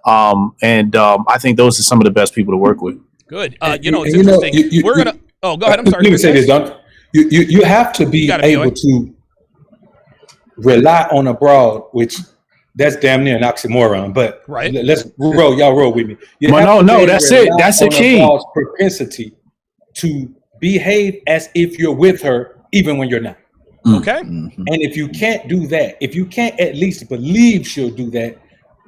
I think those are some of the best people to work with. Good. It's interesting. We're gonna. Oh, go ahead. I'm sorry. Let me say this, Don. You have to be able to rely on a broad, which that's damn near an oxymoron. But right. Let's roll with me. That's it. That's the key. Propensity to behave as if you're with her, even when you're not. Okay. And if you can't do that, if you can't at least believe she'll do that,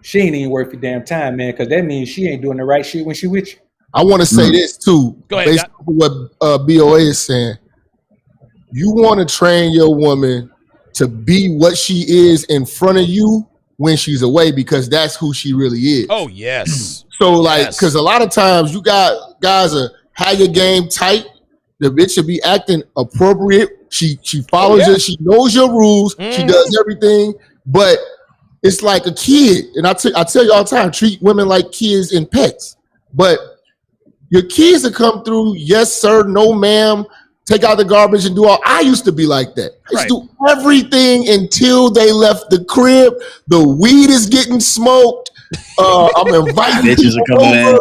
she ain't even worth your damn time, man. Because that means she ain't doing the right shit when she with you. I want to say this too, Go ahead, based on what BOA is saying. You want to train your woman to be what she is in front of you when she's away, because that's who she really is. Oh, yes. So because a lot of times you got guys have your game tight. The bitch should be acting appropriate. She follows it. She knows your rules. She does everything. But it's like a kid. And I tell you all the time, treat women like kids and pets. But, Your kids will come through, yes, sir, no, ma'am, take out the garbage and do all. I used to be like that. I used to do everything until they left the crib. The weed is getting smoked. I'm inviting Bitches are people coming in. over.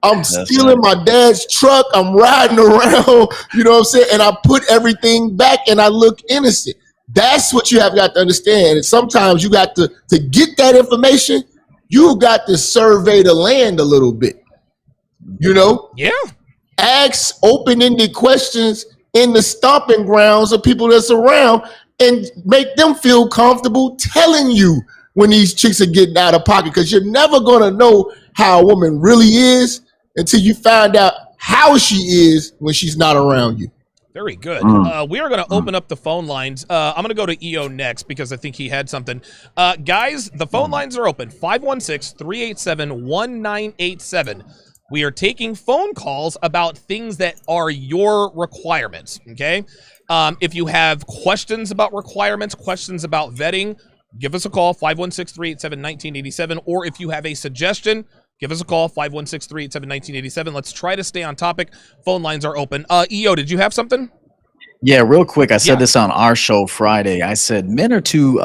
I'm stealing my dad's truck. I'm riding around. You know what I'm saying? And I put everything back and I look innocent. That's what you have got to understand. And sometimes you got to get that information, you got to survey the land a little bit. You know? Yeah. Ask open-ended questions in the stomping grounds of people that's around and make them feel comfortable telling you when these chicks are getting out of pocket, because you're never going to know how a woman really is until you find out how she is when she's not around you. Very good. We are going to open up the phone lines. I'm going to go to EO next because I think he had something. Guys, the phone lines are open. 516-387-1987. We are taking phone calls about things that are your requirements, okay? If you have questions about requirements, questions about vetting, give us a call, 516-387-1987. Or if you have a suggestion, give us a call, 516-387-1987. Let's try to stay on topic. Phone lines are open. EO, did you have something? Yeah, real quick. I said Yeah. this on our show Friday. I said men are too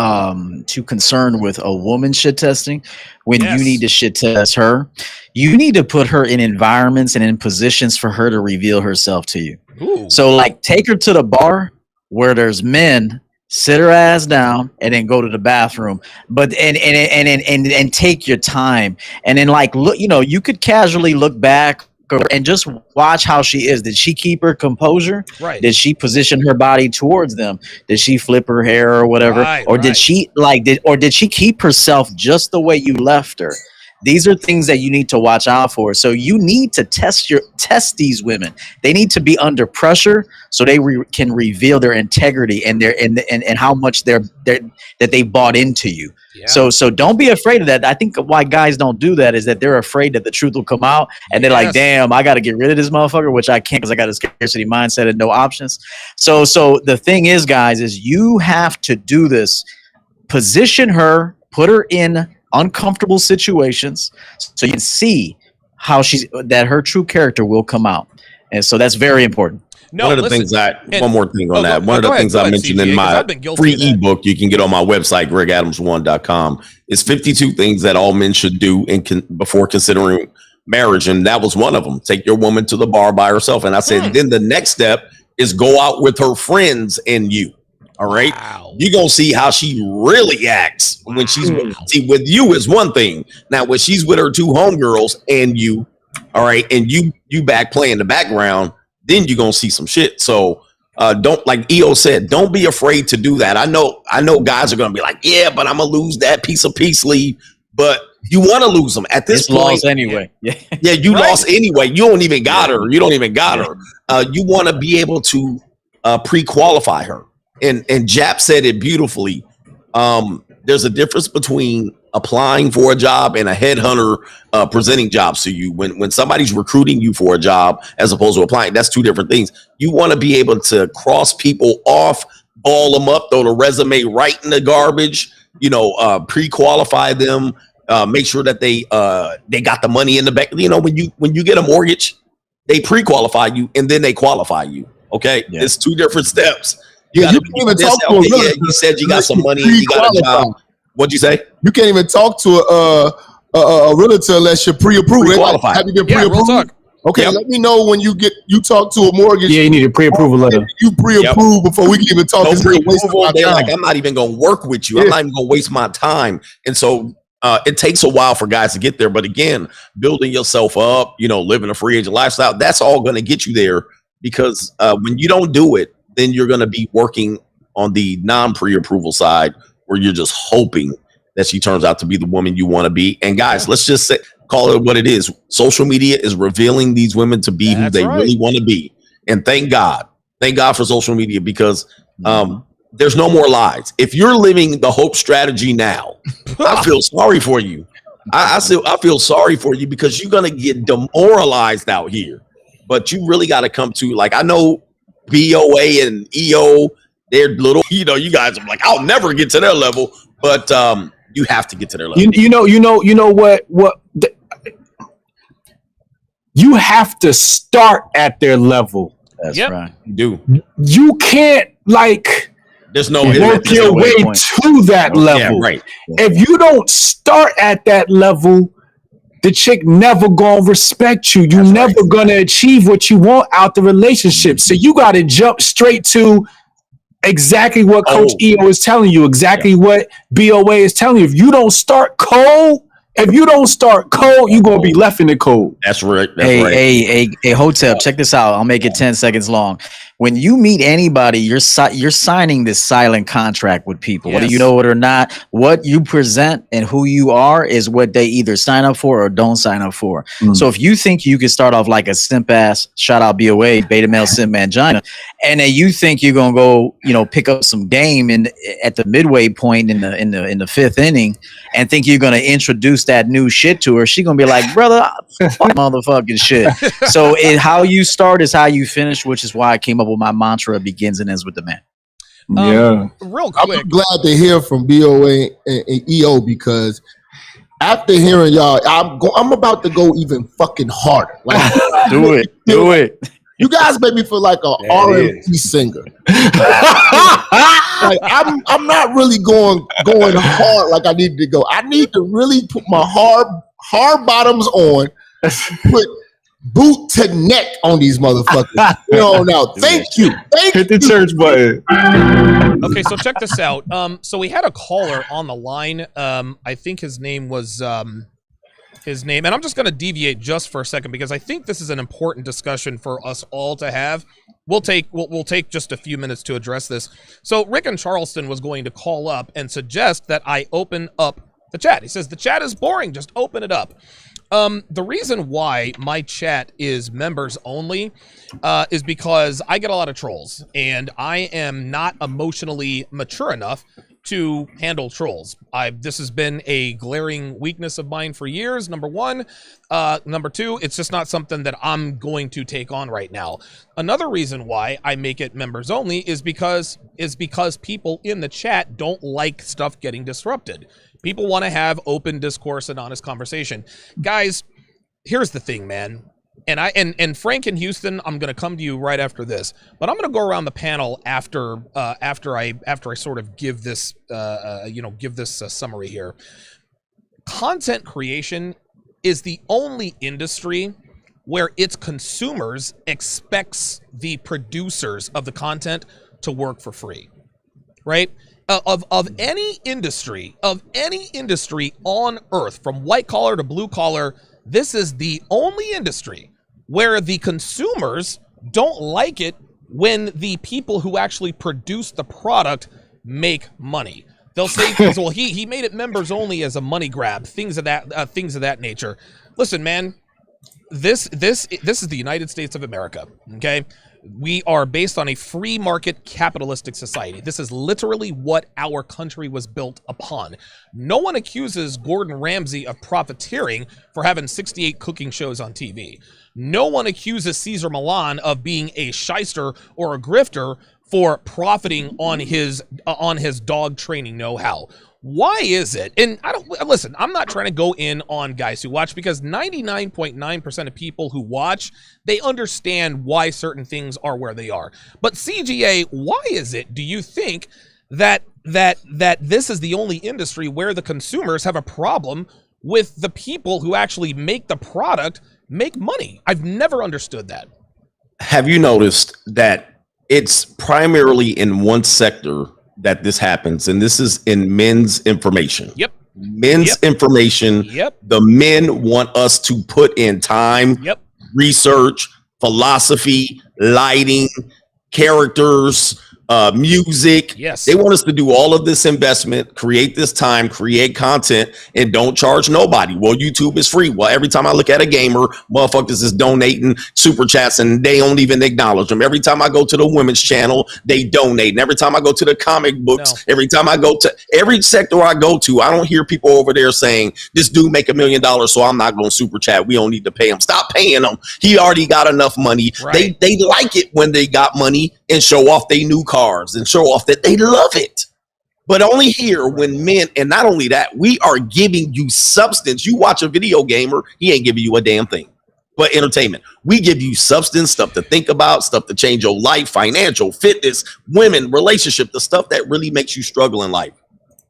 concerned with a woman shit testing when Yes. you need to shit test her. You need to put her in environments and in positions for her to reveal herself to you. Ooh. So like take her to the bar where there's men, sit her ass down, and then go to the bathroom. But and take your time. And then like look, you could casually look back and just watch how she is. Did she keep her composure? Right. Did she position her body towards them? Did she flip her hair or whatever? Right, or right. did she did she keep herself just the way you left her? These are things that you need to watch out for. So you need to test these women. They need to be under pressure so they can reveal their integrity and their and how much that they bought into you. Yeah. So don't be afraid of that. I think why guys don't do that is that they're afraid that the truth will come out and they're like, Yes. damn, I got to get rid of this motherfucker, which I can't because I got a scarcity mindset and no options. So the thing is, guys, is you have to do this. Position her, put her in uncomfortable situations so you can see how that her true character will come out. And so that's very important. No, one of the listen, things and- one more thing on Oh, that. go- One of go the ahead, things go I ahead, mentioned CJ, in 'cause my I've been guilty free of that. ebook you can get on my website, gregadams1.com, is 52 things that all men should do before considering marriage. And that was one of them. Take your woman to the bar by herself. And I said, then the next step is go out with her friends and you. All right. Wow. You're going to see how she really acts when she's with you is one thing. Now, when she's with her two homegirls and you, all right, and you back playing the background, then you're going to see some shit. So don't, like EO said, don't be afraid to do that. I know guys are going to be like, yeah, but I'm going to lose that piece of peace leave. But you want to lose them at this It's point. lost anyway. Yeah. Yeah, you Right. lost anyway. You don't even got her. You don't even got her. You want to be able to pre-qualify her. And Jap said it beautifully. There's a difference between applying for a job and a headhunter presenting jobs to you. When somebody's recruiting you for a job as opposed to applying, that's two different things. You want to be able to cross people off, ball them up, throw the resume right in the garbage, pre-qualify them, make sure that they got the money in the bank. When you get a mortgage, they pre-qualify you and then they qualify you. Okay, Yeah. It's two different steps. Yeah, you gotta can't even this talk to a out. Yeah, realtor you said you got some money, unless you got a job. What'd you say? You can't even talk to a realtor unless you're pre-approved. They like, Pre-qualified. have you been Yeah, real pre-approved? talk. Okay, Yep. let me know when you talk to a mortgage. Yeah, you need a pre-approval letter. You pre-approved before we can even talk. No This is a waste of pre-approval. my They're time. like, I'm not even going to work with you. I'm Yeah. not even going to waste my time. And so it takes a while for guys to get there. But again, building yourself up, living a free agent lifestyle, that's all going to get you there. Because when you don't do it, then you're going to be working on the non-pre-approval side where you're just hoping that she turns out to be the woman you want to be. And guys, let's just call it what it is. Social media is revealing these women to be who That's they right. really want to be. And thank God for social media, because there's no more lies. If you're living the hope strategy now, I feel sorry for you. I feel sorry for you because you're going to get demoralized out here. But you really got to come to, like, I know BOA and EO, they're little, you guys are like, I'll never get to their level, but you have to get to their level. You know what you have to start at their level. That's Yep. right. You do. You can't like There's no work there's your no way point. to that level. Yeah, right. If you don't start at that level, the chick never gonna respect you. You never gonna achieve what you want out the relationship. So you gotta jump straight to exactly what Coach EO is telling you, exactly what BOA is telling you. If you don't start cold, you're gonna be left in the cold. That's right. That's Hey, right. hey, Hotep, check this out. I'll make it 10 seconds long. When you meet anybody, you're signing this silent contract with people. Whether Yes. you know it or not, what you present and who you are is what they either sign up for or don't sign up for. So if you think you can start off like a simp ass, shout out BOA, beta male simp mangina, and then you think you're gonna go, pick up some game at the midway point in the fifth inning, and think you're gonna introduce that new shit to her, she gonna be like, brother, fuck motherfucking shit. So how you start is how you finish, which is why I came up with my mantra: begins and ends with the man. Real I'm quick. glad to hear from BOA and EO because after hearing y'all, I'm about to go even fucking harder. Like, Do it. you guys make me feel like a There it R&B singer. Like, I'm not really going hard like I need to go. I need to really put my hard bottoms on, put boot to neck on these motherfuckers. Now, thank you. Hit the church button. Okay, so check this out. So we had a caller on the line. I think his name was and I'm just going to deviate just for a second because I think this is an important discussion for us all to have. We'll take just a few minutes to address this. So Rick in Charleston was going to call up and suggest that I open up the chat. He says the chat is boring. Just open it up. The reason why my chat is members only is because I get a lot of trolls and I am not emotionally mature enough to handle trolls. This has been a glaring weakness of mine for years, number one. Number two, it's just not something that I'm going to take on right now. Another reason why I make it members only is because people in the chat don't like stuff getting disrupted. People want to have open discourse and honest conversation. Guys, here's the thing, man. And Frank in Houston, I'm gonna come to you right after this, but I'm gonna go around the panel after I sort of give this summary here. Content creation is the only industry where its consumers expects the producers of the content to work for free, right? Of any industry on earth, from white collar to blue collar, this is the only industry where the consumers don't like it when the people who actually produce the product make money. They'll say things, well, he made it members only as a money grab, things of that nature. Listen, man, this is the United States of America, okay? We are based on a free market capitalistic society. This is literally what our country was built upon. No one accuses Gordon Ramsay of profiteering for having 68 cooking shows on TV. No one accuses Cesar Millan of being a shyster or a grifter for profiting on his dog training know-how. Why is it? And I'm not trying to go in on guys who watch, because 99.9% of people who watch, they understand why certain things are where they are. But CGA, why is it, do you think, that this is the only industry where the consumers have a problem with the people who actually make the product make money? I've never understood that. Have you noticed that it's primarily in one sector that this happens, and this is in men's information? Yep. Men's information. Yep. The men want us to put in time, Yep. research, philosophy, lighting, characters, music. Yes. They want us to do all of this investment, create this time, create content, and don't charge nobody. Well, YouTube is free. Well, every time I look at a gamer, motherfuckers is donating super chats and they don't even acknowledge them. Every time I go to the women's channel, they donate. And every time I go to the comic books, every time I go to every sector I go to, I don't hear people over there saying, this dude make $1 million, so I'm not going to super chat. We don't need to pay him. Stop paying him. He already got enough money. Right. They like it when they got money and show off their new cars and show off that they love it. But only here when men, and not only that, we are giving you substance. You watch a video gamer, he ain't giving you a damn thing. but entertainment. We give you substance, stuff to think about, stuff to change your life, financial, fitness, women, relationship, the stuff that really makes you struggle in life.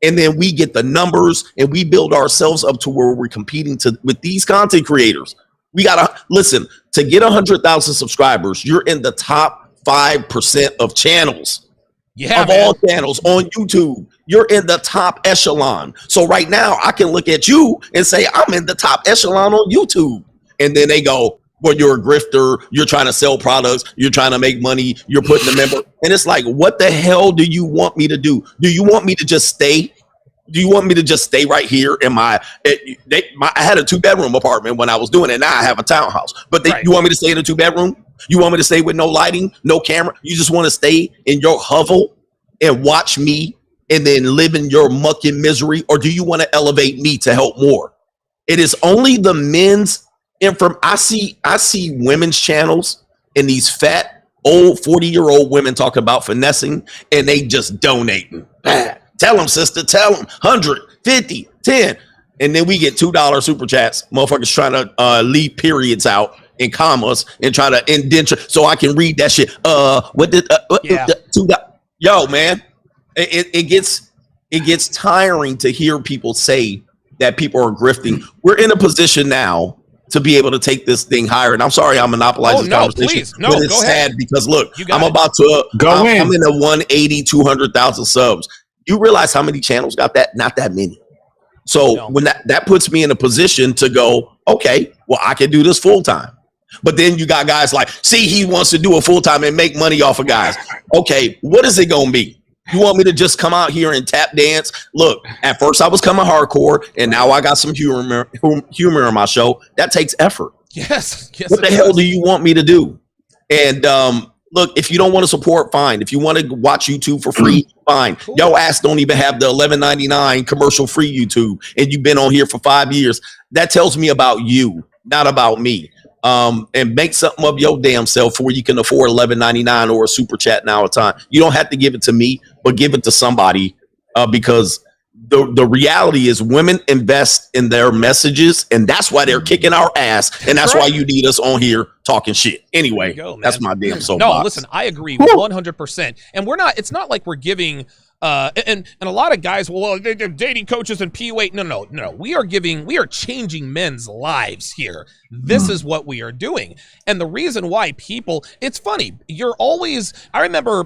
And then we get the numbers and we build ourselves up to where we're competing with these content creators. We gotta listen, to get 100,000 subscribers, you're in the top 5% of channels. Yeah, of all channels on YouTube. You're in the top echelon. So right now I can look at you and say, I'm in the top echelon on YouTube. And then they go, well, you're a grifter. You're trying to sell products. You're trying to make money. You're putting the member. And it's like, what the hell do you want me to do? Do you want me to just stay? Do you want me to just stay right here in I had a 2-bedroom apartment when I was doing it. Now I have a townhouse. But you want me to stay in a 2-bedroom? You want me to stay with no lighting, no camera? You just want to stay in your hovel and watch me and then live in your mucking misery? Or do you want to elevate me to help more? It is only the men's I see women's channels and these fat, old 40-year-old women talking about finessing and they just donating. Tell them, sister, tell them. 100, 50, 10. And then we get $2 super chats. Motherfuckers trying to leave periods out and commas and try to indenture so I can read that shit. Yo, man, it gets tiring to hear people say that people are grifting. We're in a position now to be able to take this thing higher. And I'm sorry I'm monopolizing this conversation. Please. No, but it's sad because look, I'm about to go in. I'm in the 180, 200,000 subs. You realize how many channels got that? Not that many. So when that puts me in a position to go, okay, well, I can do this full time. But then you got guys like, see, he wants to do it full time and make money off of guys. Okay, what is it gonna be? You want me to just come out here and tap dance? Look, at first I was coming hardcore, and now I got some humor in my show. That takes effort. Yes. What the hell do you want me to do? And look, if you don't want to support, fine. If you want to watch YouTube for free, fine. Cool. Yo ass don't even have the $11.99 commercial free YouTube, and you've been on here for 5 years. That tells me about you, not about me. And make something of your damn self where you can afford $11.99 or a super chat now a time. You don't have to give it to me, but give it to somebody, because the reality is women invest in their messages, and that's why they're kicking our ass, and that's why you need us on here talking shit. Anyway, that's my damn soapbox. No, listen, I agree 100%. And it's not like we're giving and a lot of guys, well, they're dating coaches and PUA. No. We are changing men's lives here. This is what we are doing. And the reason why it's funny. I remember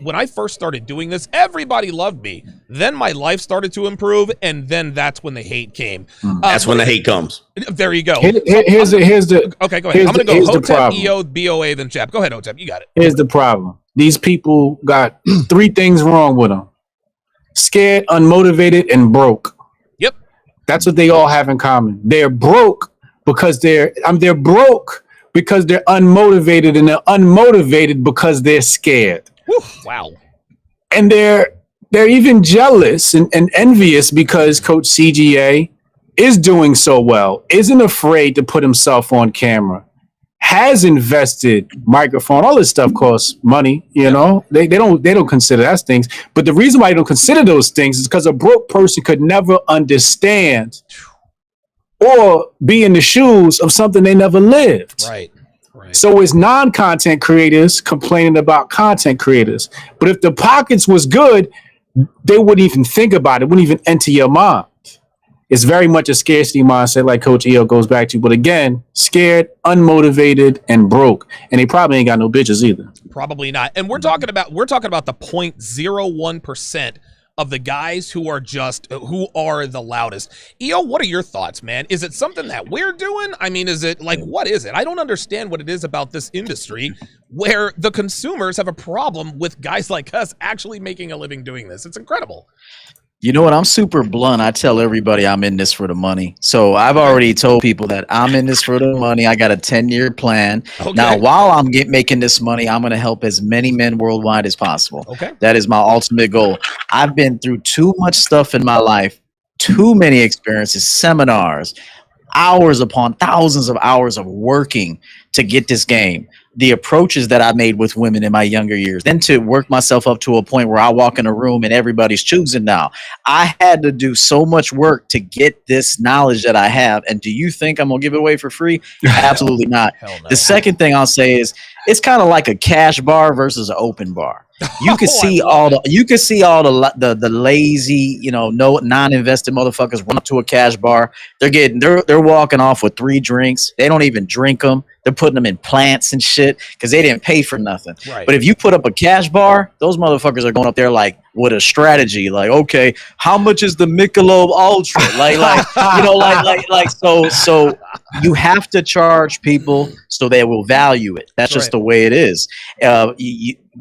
when I first started doing this, everybody loved me. Then my life started to improve, and then that's when the hate came. That's when the hate comes. There you go. Here's the okay, go ahead. I'm going to go Hotep, EO, BOA, then Chap. Go ahead, Hotep. You got it. Here's the problem. These people got 3 things wrong with them: scared, unmotivated, and broke. Yep. That's what they all have in common. They're broke because they're broke because they're unmotivated, and they're unmotivated because they're scared. Whew, wow. And they're even jealous and envious because Coach CGA is doing so well, isn't afraid to put himself on camera, has invested microphone. All this stuff costs money, you know. They don't consider that things. But the reason why they don't consider those things is because a broke person could never understand or be in the shoes of something they never lived. Right. So it's non-content creators complaining about content creators. But if the pockets was good, they wouldn't even think about it. Wouldn't even enter your mind. It's very much a scarcity mindset, like Coach EO goes back to. But again, scared, unmotivated, and broke. And they probably ain't got no bitches either. Probably not. And we're talking about the 0.01% of the guys who are the loudest. EO, what are your thoughts, man? Is it something that we're doing? I mean, is it like, what is it? I don't understand what it is about this industry where the consumers have a problem with guys like us actually making a living doing this. It's incredible. You know what? I'm super blunt. I tell everybody I'm in this for the money. So I've already told people that I'm in this for the money. I got a 10-year plan. Okay. Now, while I'm making this money, I'm going to help as many men worldwide as possible. Okay. That is my ultimate goal. I've been through too much stuff in my life, too many experiences, seminars, hours upon thousands of hours of working to get this game, the approaches that I made with women in my younger years, then to work myself up to a point where I walk in a room and everybody's choosing now. I had to do so much work to get this knowledge that I have. And do you think I'm going to give it away for free? Absolutely not. No. The second thing I'll say is it's kind of like a cash bar versus an open bar. You can see all the lazy, no non-invested motherfuckers run up to a cash bar. They're walking off with 3 drinks. They don't even drink them. They're putting them in plants and shit because they didn't pay for nothing. Right. But if you put up a cash bar, those motherfuckers are going up there like with a strategy. Like, okay, how much is the Michelob Ultra? So you have to charge people so they will value it. That's just the way it is.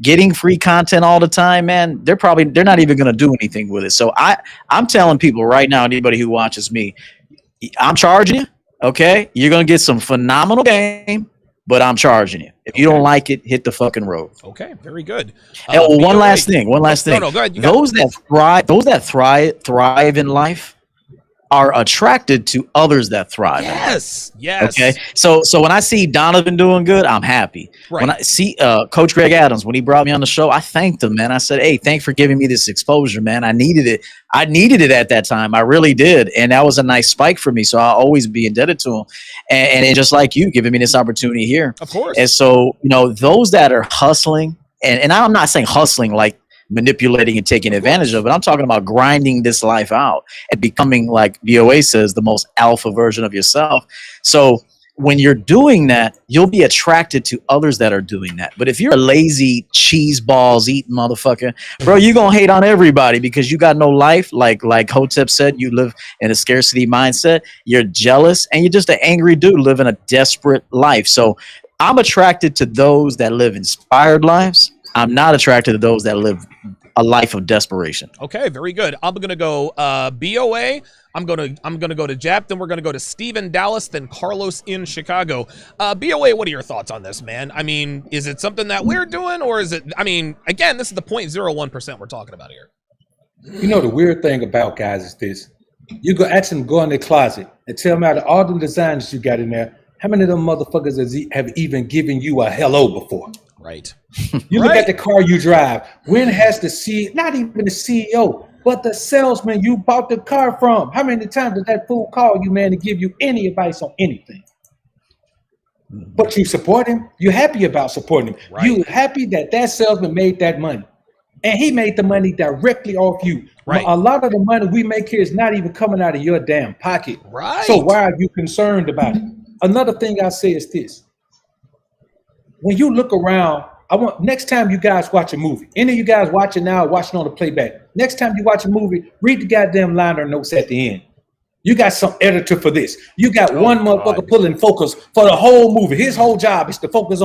Getting free content all the time, man, they're not even going to do anything with it. So I'm telling people right now, anybody who watches me, I'm charging you. Okay, you're gonna get some phenomenal game, but I'm charging you. If you don't like it, hit the fucking road. Okay, very good. And one last thing. No, go ahead. Those that thrive in life are attracted to others that thrive. Yes. Okay. So when I see Donovan doing good, I'm happy. Right. When I see Coach Greg Adams, when he brought me on the show, I thanked him, man. I said, hey, thanks for giving me this exposure, man. I needed it. I needed it at that time. I really did. And that was a nice spike for me. So I'll always be indebted to him. And just like you, giving me this opportunity here. Of course. And so, those that are hustling, and I'm not saying hustling like manipulating and taking advantage of it. I'm talking about grinding this life out and becoming, like VOA says, the most alpha version of yourself. So when you're doing that, you'll be attracted to others that are doing that. But if you're a lazy cheese balls eating motherfucker, bro, you're going to hate on everybody because you got no life. Like Hotep said, you live in a scarcity mindset. You're jealous and you're just an angry dude living a desperate life. So I'm attracted to those that live inspired lives. I'm not attracted to those that live a life of desperation. Okay, very good. I'm gonna go BOA. I'm gonna go to Jap. Then we're gonna go to Steve in Dallas. Then Carlos in Chicago. BOA, what are your thoughts on this, man? I mean, is it something that we're doing, or is it? I mean, again, this is the 0.01% we're talking about here. The weird thing about guys is this: you go ask them, go in their closet and tell them out of all the designs you got in there, how many of them motherfuckers have even given you a hello before? Right. You look at the car you drive. When has not even the CEO, but the salesman you bought the car from, how many times did that fool call you, man, to give you any advice on anything? But you support him. You're happy about supporting him. Right. You're happy that salesman made that money. And he made the money directly off you. Right. A lot of the money we make here is not even coming out of your damn pocket. Right. So why are you concerned about it? Another thing I say is this. When you look around, next time you guys watch a movie, any of you guys watching now, watching on the playback, next time you watch a movie, read the goddamn liner notes at the end. You got some editor for this. You got one motherfucker pulling focus for the whole movie. His whole job is to focus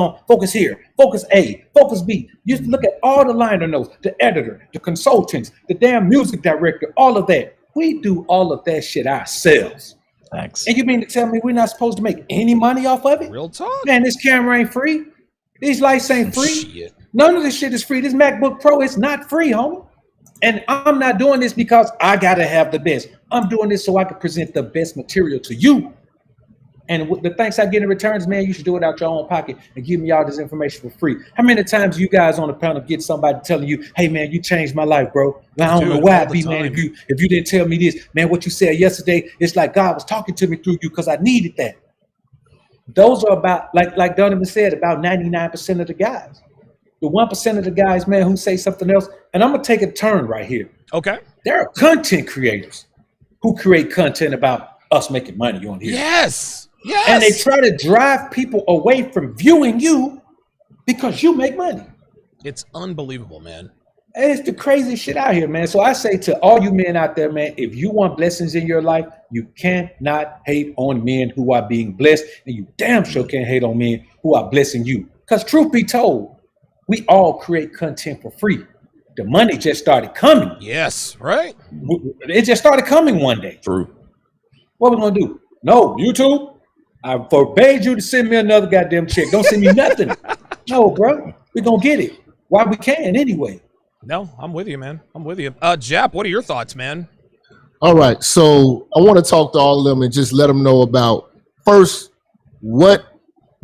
here, focus A, focus B. You look at all the liner notes, the editor, the consultants, the damn music director, all of that. We do all of that shit ourselves. Thanks. And you mean to tell me we're not supposed to make any money off of it? Real talk. Man, this camera ain't free. These lights ain't free. Shit. None of this shit is free. This MacBook Pro is not free, homie. And I'm not doing this because I got to have the best. I'm doing this so I can present the best material to you. And the thanks I get in returns, man, you should do it out your own pocket and give me all this information for free. How many times you guys on the panel get somebody telling you, hey, man, you changed my life, bro. And I don't know why, man, if you didn't tell me this, man, what you said yesterday, it's like God was talking to me through you because I needed that. Those are about, like Donovan said, about 99% of the guys. The 1% of the guys, man, who say something else. And I'm going to take a turn right here. Okay. There are content creators who create content about us making money on here. Yes. Yes. And they try to drive people away from viewing you because you make money. It's unbelievable, man. And it's the crazy shit out here, man. So I say to all you men out there, man, if you want blessings in your life, you cannot hate on men who are being blessed. And you damn sure can't hate on men who are blessing you. Because truth be told, we all create content for free. The money just started coming. Yes, right? It just started coming one day. True. What we gonna do? No, YouTube, I forbade you to send me another goddamn check. Don't send me nothing. No, bro. We're gonna get it. Why we can anyway. No, I'm with you, man. I'm with you. Jap, what are your thoughts, man? All right. So I want to talk to all of them and just let them know about first what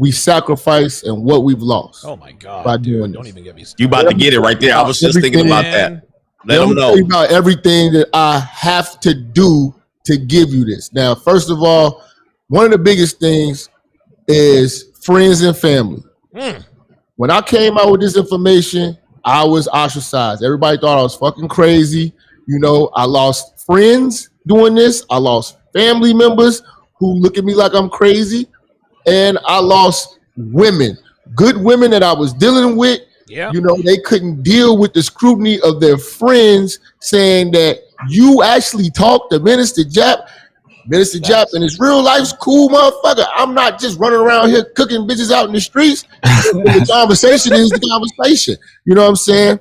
we sacrifice and what we've lost. Oh my God. By Dude, doing don't this. even get me started. You about to get it right there. I was just thinking about that. Let them know. Tell you about everything that I have to do to give you this. Now, first of all, one of the biggest things is friends and family. When I came out with this information, I was ostracized. Everybody thought I was fucking crazy. You know, I lost friends doing this. I lost family members who look at me like I'm crazy. And I lost women, good women that I was dealing with. Yeah. You know, they couldn't deal with the scrutiny of their friends saying that you actually talked to Minister Jap. Minister Jap in his real life's cool motherfucker. I'm not just running around here cooking bitches out in the streets. The conversation is the conversation. You know what I'm saying?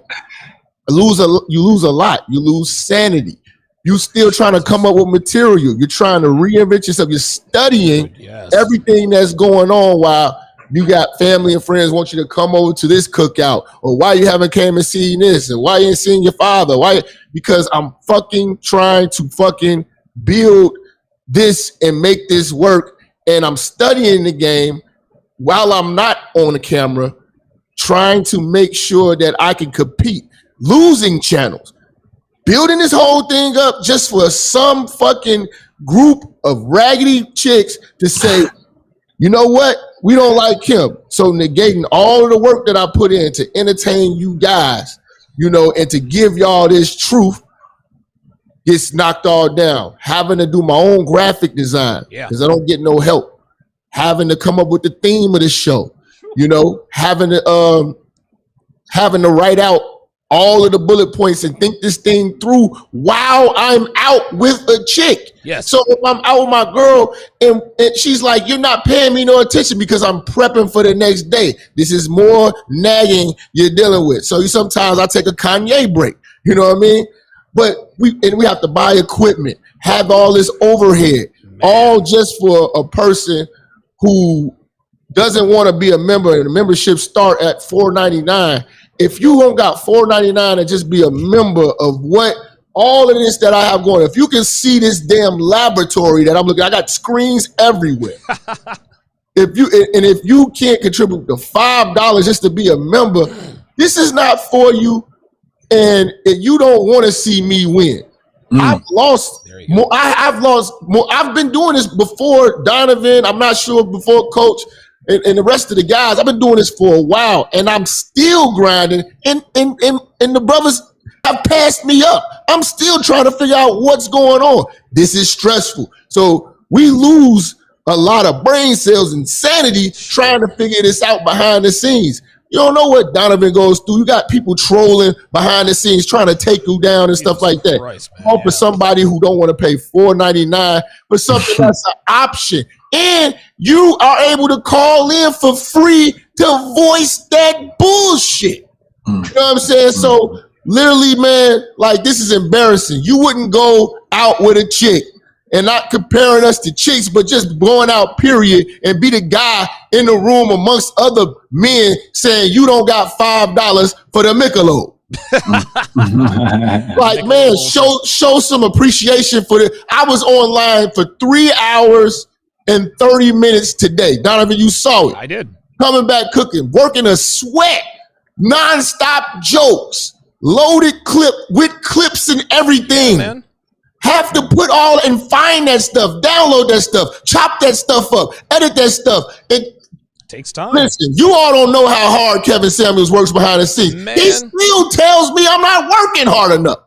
You lose a lot. You lose sanity. You still trying to come up with material. You're trying to reinvent yourself. You're studying everything that's going on while you got family and friends want you to come over to this cookout, or why you haven't came and seen this, and why you ain't seen your father. Why? Because I'm fucking trying to fucking build this and make this work, and I'm studying the game while I'm not on the camera, trying to make sure that I can compete. Losing channels, building this whole thing up just for some fucking group of raggedy chicks to say, you know what? We don't like him. So negating all of the work that I put in to entertain you guys, you know, and to give y'all this truth gets knocked all down. Having to do my own graphic design because I don't get no help. Having to come up with the theme of the show, you know, having to write out all of the bullet points and think this thing through while I'm out with a chick. Yes. So if I'm out with my girl and she's like, you're not paying me no attention because I'm prepping for the next day. This is more nagging you're dealing with. So sometimes I take a Kanye break. You know what I mean? But we have to buy equipment, have all this overhead, all just for a person who doesn't want to be a member, and the membership start at $4.99. If you don't got $4.99 and just be a member of what all of this that I have going, if you can see this damn laboratory that I'm looking, I got screens everywhere. If you can't contribute the $5 just to be a member, this is not for you. And if you don't want to see me win, I've lost more. I've lost more. I've been doing this before Donovan. I'm not sure before Coach and the rest of the guys. I've been doing this for a while, and I'm still grinding. And the brothers have passed me up. I'm still trying to figure out what's going on. This is stressful. So we lose a lot of brain cells and sanity trying to figure this out behind the scenes. You don't know what Donovan goes through. You got people trolling behind the scenes, trying to take you down and stuff like that. All for somebody who don't want to pay $4.99 for something that's an option. And you are able to call in for free to voice that bullshit. You know what I'm saying? So literally, man, like this is embarrassing. You wouldn't go out with a chick, and not comparing us to chicks, but just going out, period, and be the guy in the room amongst other men saying you don't got $5 for the Michelob. Like, man, show some appreciation for it. I was online for 3 hours and 30 minutes today. Donovan, you saw it. I did. Coming back cooking, working a sweat, nonstop jokes, loaded clip with clips and everything. Yeah, man. Have to put all and find that stuff, download that stuff, chop that stuff up, edit that stuff. It takes time. Listen, you all don't know how hard Kevin Samuels works behind the scenes. Man. He still tells me I'm not working hard enough.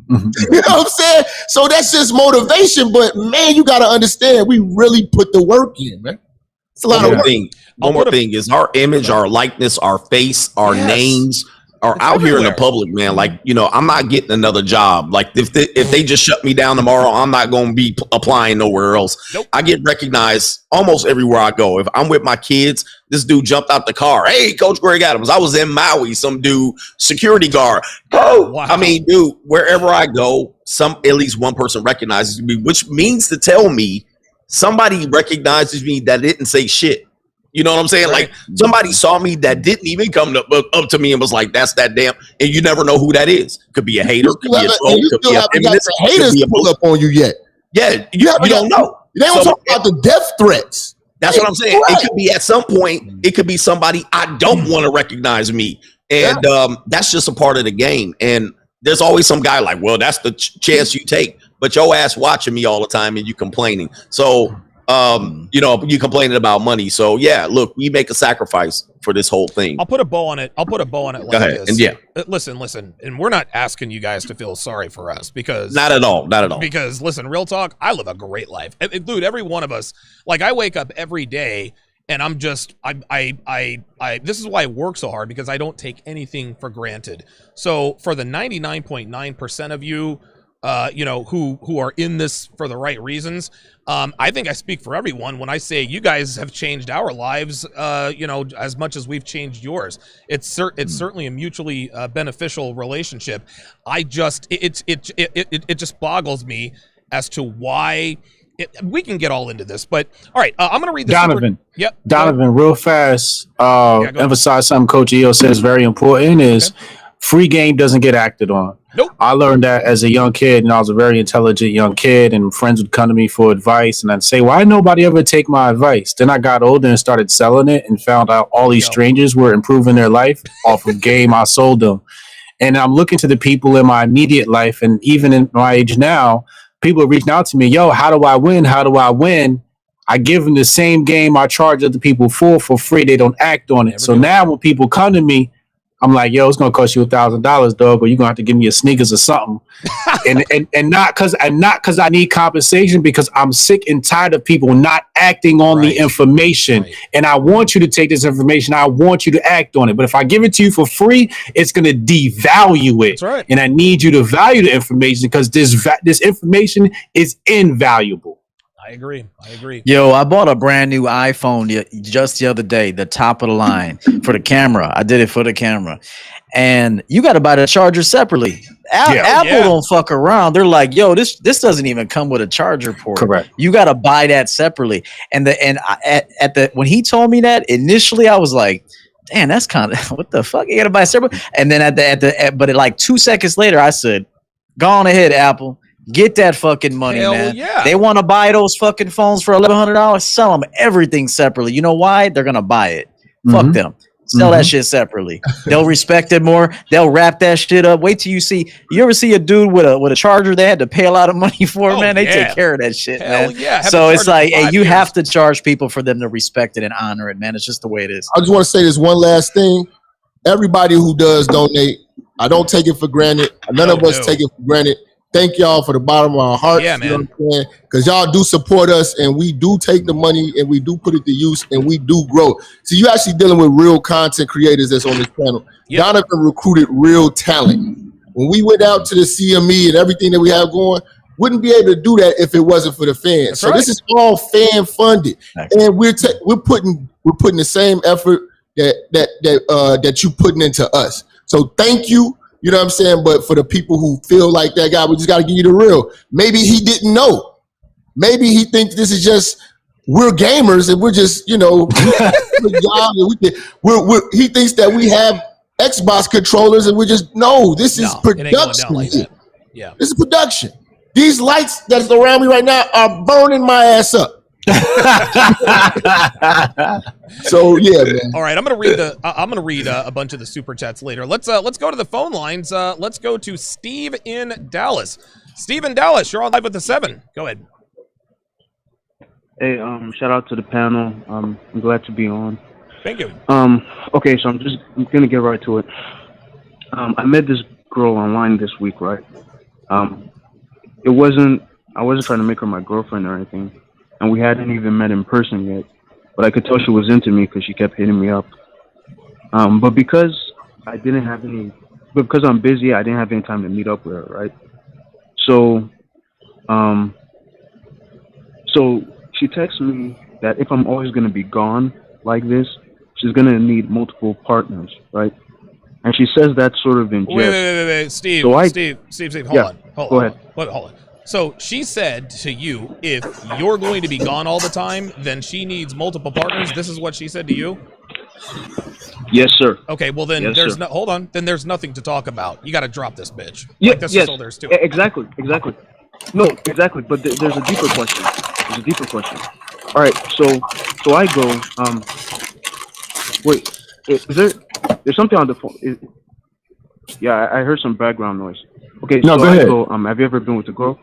You know what I'm saying? So that's just motivation. But man, you got to understand, we really put the work in, man. It's a lot of work. One more thing is our image, our likeness, our face, our names are out here in the public, man. Like, you know, I'm not getting another job. Like if they just shut me down tomorrow, I'm not going to be applying nowhere else. Nope. I get recognized almost everywhere I go. If I'm with my kids, this dude jumped out the car. Hey, Coach Greg Adams. I was in Maui, some dude, security guard. Oh, wow. I mean, dude, wherever I go, at least one person recognizes me, which means to tell me somebody recognizes me that didn't say shit. You know what I'm saying? Right. Like somebody saw me that didn't even come up to me and was like, "That's that damn." And you never know who that is. Could be a hater. Could be a troll. Could be a feminist. Haters pull up on you yet? Yeah, you don't know. They don't talk about the death threats. That's what I'm saying. It could be at some point, it could be somebody I don't want to recognize me. And that's just a part of the game. And there's always some guy like, well, that's the chance you take. But your ass watching me all the time and you complaining. So, you complaining about money. So, yeah, look, we make a sacrifice for this whole thing. I'll put a bow on it. Like Go ahead. this. And yeah. Listen. And we're not asking you guys to feel sorry for us because Not at all. Because listen, real talk, I live a great life. Dude, every one of us, like I wake up every day and I'm just this is why I work so hard, because I don't take anything for granted. So for the 99.9% of you, who are in this for the right reasons, I think I speak for everyone when I say you guys have changed our lives, as much as we've changed yours. It's certainly a mutually beneficial relationship. It just boggles me as to why. We can get all into this, but all right, I'm going to read this. Donovan. Yep. Donovan, real fast. Emphasize something Coach EO says very important is free game doesn't get acted on. Nope. I learned that as a young kid, and I was a very intelligent young kid, and friends would come to me for advice, and I'd say, why did nobody ever take my advice? Then I got older and started selling it and found out all these strangers were improving their life off of game I sold them. And I'm looking to the people in my immediate life, and even in my age now, people are reaching out to me, yo, how do I win? How do I win? I give them the same game I charge other people for free. They don't act on it. So now when people come to me, I'm like, yo, it's gonna cost you $1,000, dog, or you're gonna have to give me a sneakers or something. and not because I need compensation, because I'm sick and tired of people not acting on the information. Right. And I want you to take this information. I want you to act on it. But if I give it to you for free, it's gonna devalue it. That's right. And I need you to value the information, because this information is invaluable. I agree. Yo, I bought a brand new iPhone just the other day, the top of the line for the camera. I did it for the camera. And you got to buy the charger separately. Apple don't fuck around. They're like, yo, this doesn't even come with a charger port. Correct. You got to buy that separately. And when he told me that, initially I was like, damn, that's kind of what the fuck? You got to buy it separately. And then but like 2 seconds later, I said, go on ahead, Apple. Get that fucking money, man. Yeah. They want to buy those fucking phones for $1,100. Sell them everything separately. You know why? They're going to buy it. Fuck them. Sell that shit separately. They'll respect it more. They'll wrap that shit up. Wait till you ever see a dude with a charger they had to pay a lot of money for, man? They take care of that shit, man. Yeah. So it's like, hey, you have to charge people for them to respect it and honor it, man. It's just the way it is. I just want to say this one last thing. Everybody who does donate, I don't take it for granted. None of us take it for granted. Thank y'all for the bottom of our hearts. Yeah, man. You know what I'm saying? Because y'all do support us, and we do take the money and we do put it to use, and we do grow. So you actually dealing with real content creators that's on this channel. Yep. Donovan recruited real talent. When we went out to the CME and everything that we have going, wouldn't be able to do that if it wasn't for the fans. That's so right. this is all fan funded, and we're putting the same effort that you putting into us. So thank you. You know what I'm saying? But for the people who feel like that guy, we just got to give you the real. Maybe he didn't know. Maybe he thinks this is just, we're gamers and we're just, he thinks that we have Xbox controllers and we're just, this is production. Like that. Yeah. This is production. These lights that's around me right now are burning my ass up. So yeah, man. All right, I'm gonna read a bunch of the super chats later. Let's go to the phone lines. Let's go to Steve in Dallas. Steve in Dallas, you're on live with the 7. Go ahead. Hey, shout out to the panel. I'm glad to be on. Thank you. Okay, so I'm gonna get right to it. I met this girl online this week, right? I wasn't trying to make her my girlfriend or anything. And we hadn't even met in person yet, but I could tell she was into me because she kept hitting me up. But because I'm busy, I didn't have any time to meet up with her, right? So she texts me that if I'm always going to be gone like this, she's going to need multiple partners, right? And she says that sort of in jest. Wait, Steve. So Steve, hold Go ahead. on. So she said to you, if you're going to be gone all the time, then she needs multiple partners. This is what she said to you? Yes, sir. Okay, well then Then there's nothing to talk about. You got to drop this bitch. Yeah, this yes. is all there's to it. Exactly. No, exactly. But there's a deeper question. All right, so So I go, wait, there's something on the phone. Yeah, I heard some background noise. Okay, No, so go I ahead. go, have you ever been with a girl?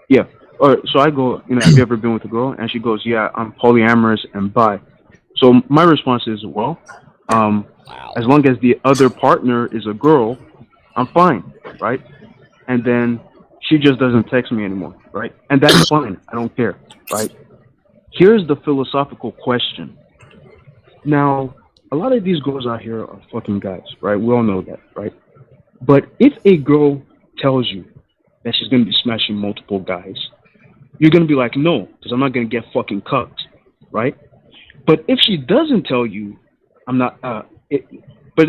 Yeah. Or so I go, have you ever been with a girl? And she goes, yeah, I'm polyamorous and bi. So my response is, well, as long as the other partner is a girl, I'm fine, right? And then she just doesn't text me anymore, right? And that's fine. I don't care, right? Here's the philosophical question. Now, a lot of these girls out here are fucking guys, right? We all know that, right? But if a girl tells you that she's going to be smashing multiple guys, you're going to be like, no, because I'm not going to get fucking cucked, right? But if she doesn't tell you, but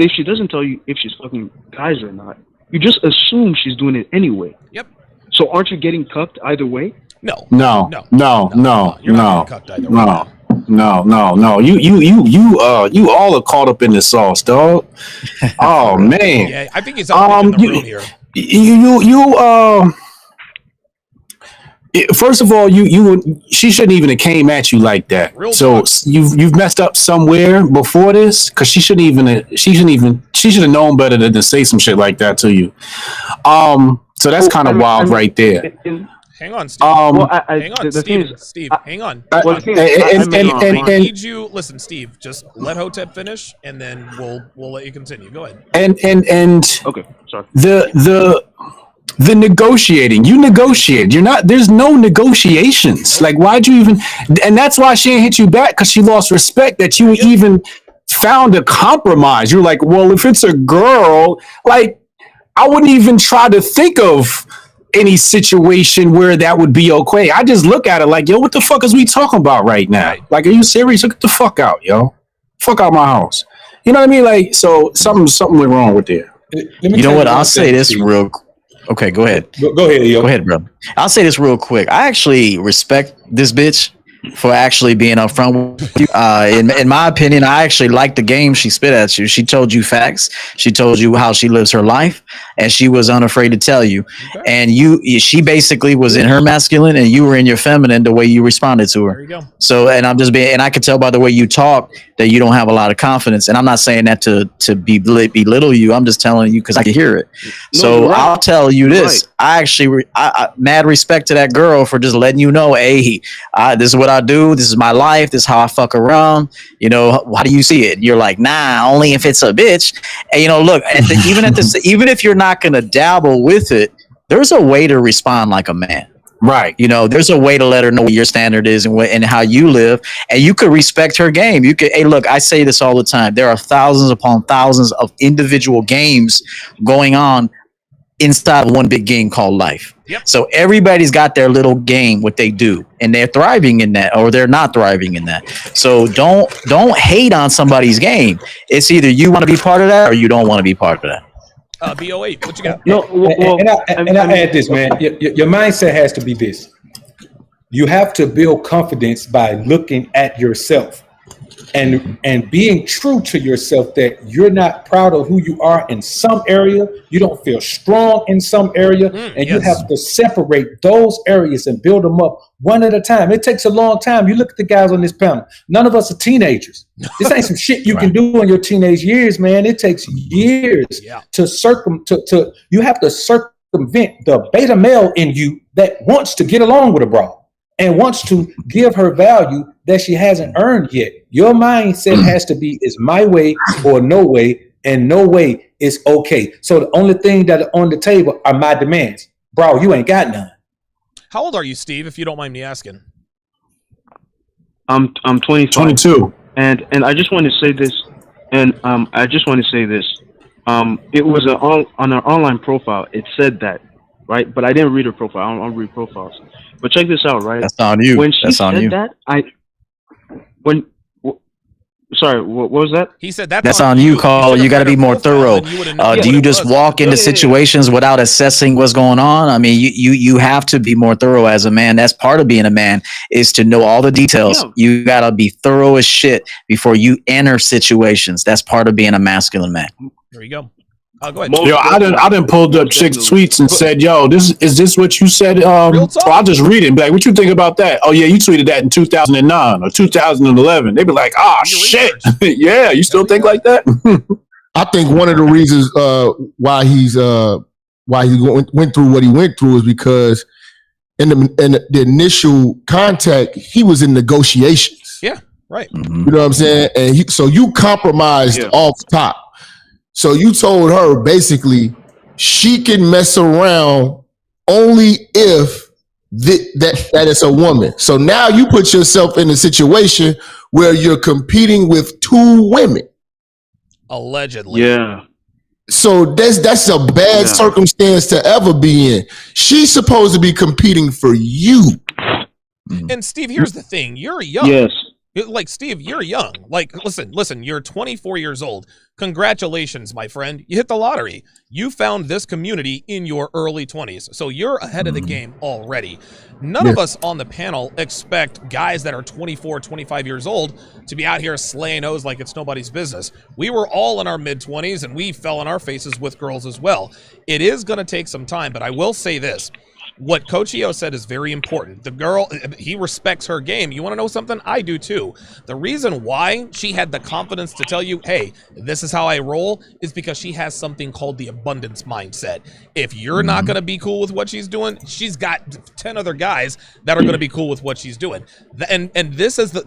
if she doesn't tell you if she's fucking guys or not, you just assume she's doing it anyway. Yep. So aren't you getting cucked either way? No. No. You're not getting cucked either way. No. You all are caught up in the sauce, dog. Oh man. Yeah, I think he's up in the room here. First of all, she shouldn't even have came at you like that. Real So talk. you've messed up somewhere before this, because she should have known better than to say some shit like that to you. So that's kind of wild right there. Hang on, Steve. Well, hang on, the thing is, Steve. Hang on. well, the thing is, I need you. Listen, Steve. Just let Hotep finish, and then we'll let you continue. Go ahead. And okay, sorry. the negotiating, you negotiate. There's no negotiations. Like, why'd you even? And that's why she ain't hit you back, because she lost respect that you even found a compromise. You're like, well, if it's a girl, like, I wouldn't even try to think of any situation where that would be okay. I just look at it like, yo, what the fuck is we talking about right now? Like, are you serious? Look the fuck out, yo. Fuck out my house. You know what I mean? Like, so something went wrong with there. You know what? I'll say this real. Okay, go ahead. Go ahead, yo. Go ahead, bro. I'll say this real quick. I actually respect this bitch for actually being upfront with you. In my opinion, I actually like the game she spit at you. She told you facts. She told you how she lives her life, and she was unafraid to tell you. Okay. And she basically was in her masculine, and you were in your feminine the way you responded to her. There you go. So, and I could tell by the way you talk that you don't have a lot of confidence. And I'm not saying that to belittle you. I'm just telling you because I can hear it. No, so right. I'll tell you this. Right. I actually, mad respect to that girl for just letting you know, hey, this is what I do. This is my life. This is how I fuck around. You know, how do you see it? And you're like, nah, only if it's a bitch. And look, even if you're not gonna dabble with it, there's a way to respond like a man. Right. There's a way to let her know what your standard is and how you live, and you could respect her game. You could, hey, look, I say this all the time. There are thousands upon thousands of individual games going on inside of one big game called life. Yep. So everybody's got their little game, what they do, and they're thriving in that, or they're not thriving in that. So don't hate on somebody's game. It's either you want to be part of that or you don't want to be part of that. BO8, what you got? No, well, and I add this, man. Your mindset has to be this. You have to build confidence by looking at yourself and being true to yourself, that you're not proud of who you are in some area, you don't feel strong in some area, and you have to separate those areas and build them up one at a time. It takes a long time. You look at the guys on this panel. None of us are teenagers. This ain't some shit you can do in your teenage years, man. It takes years to you have to circumvent the beta male in you that wants to get along with a broad and wants to give her value that she hasn't earned yet. Your mindset has to be, it's my way or no way, and no way is okay. So the only thing that are on the table are my demands. Bro, you ain't got none. How old are you, Steve, if you don't mind me asking? I'm 25. 22. And I just want to say this, It was on our online profile. It said that, right? But I didn't read her profile. I don't read profiles. But check this out, right? That's on you. When she That's on said you. that, sorry, what was that? He said that's on you, Carl. You got to be more thorough. Do you just walk into situations without assessing what's going on? I mean, you have to be more thorough as a man. That's part of being a man, is to know all the details. Yeah. You got to be thorough as shit before you enter situations. That's part of being a masculine man. There you go. Go ahead. Most Yo, I done pulled up chicks' tweets and said, "Yo, is this what you said?" Real talk. I'll just read it and be like, "What you think about that?" "Oh yeah, you tweeted that in 2009 or 2011." They be like, "Ah, shit, yeah, you still think like that?" I think one of the reasons why he went through what he went through is because in the initial contact, he was in negotiations. Yeah, right. You know what I'm saying? And so you compromised off top. So you told her basically she can mess around only if that is a woman. So now you put yourself in a situation where you're competing with two women. Allegedly. Yeah. So that's a bad circumstance to ever be in. She's supposed to be competing for you. And Steve, here's the thing. You're young. Yes. Like, Steve, you're young. Like, listen, you're 24 years old. Congratulations, my friend. You hit the lottery. You found this community in your early 20s. So you're ahead of the game already. None of us on the panel expect guys that are 24, 25 years old to be out here slaying O's like it's nobody's business. We were all in our mid-20s, and we fell on our faces with girls as well. It is going to take some time, but I will say this. What Coach Eo said is very important. The girl, he respects her game. You want to know something? I do too. The reason why she had the confidence to tell you, hey, this is how I roll, is because she has something called the abundance mindset. If you're not going to be cool with what she's doing, she's got 10 other guys that are going to be cool with what she's doing. And this is the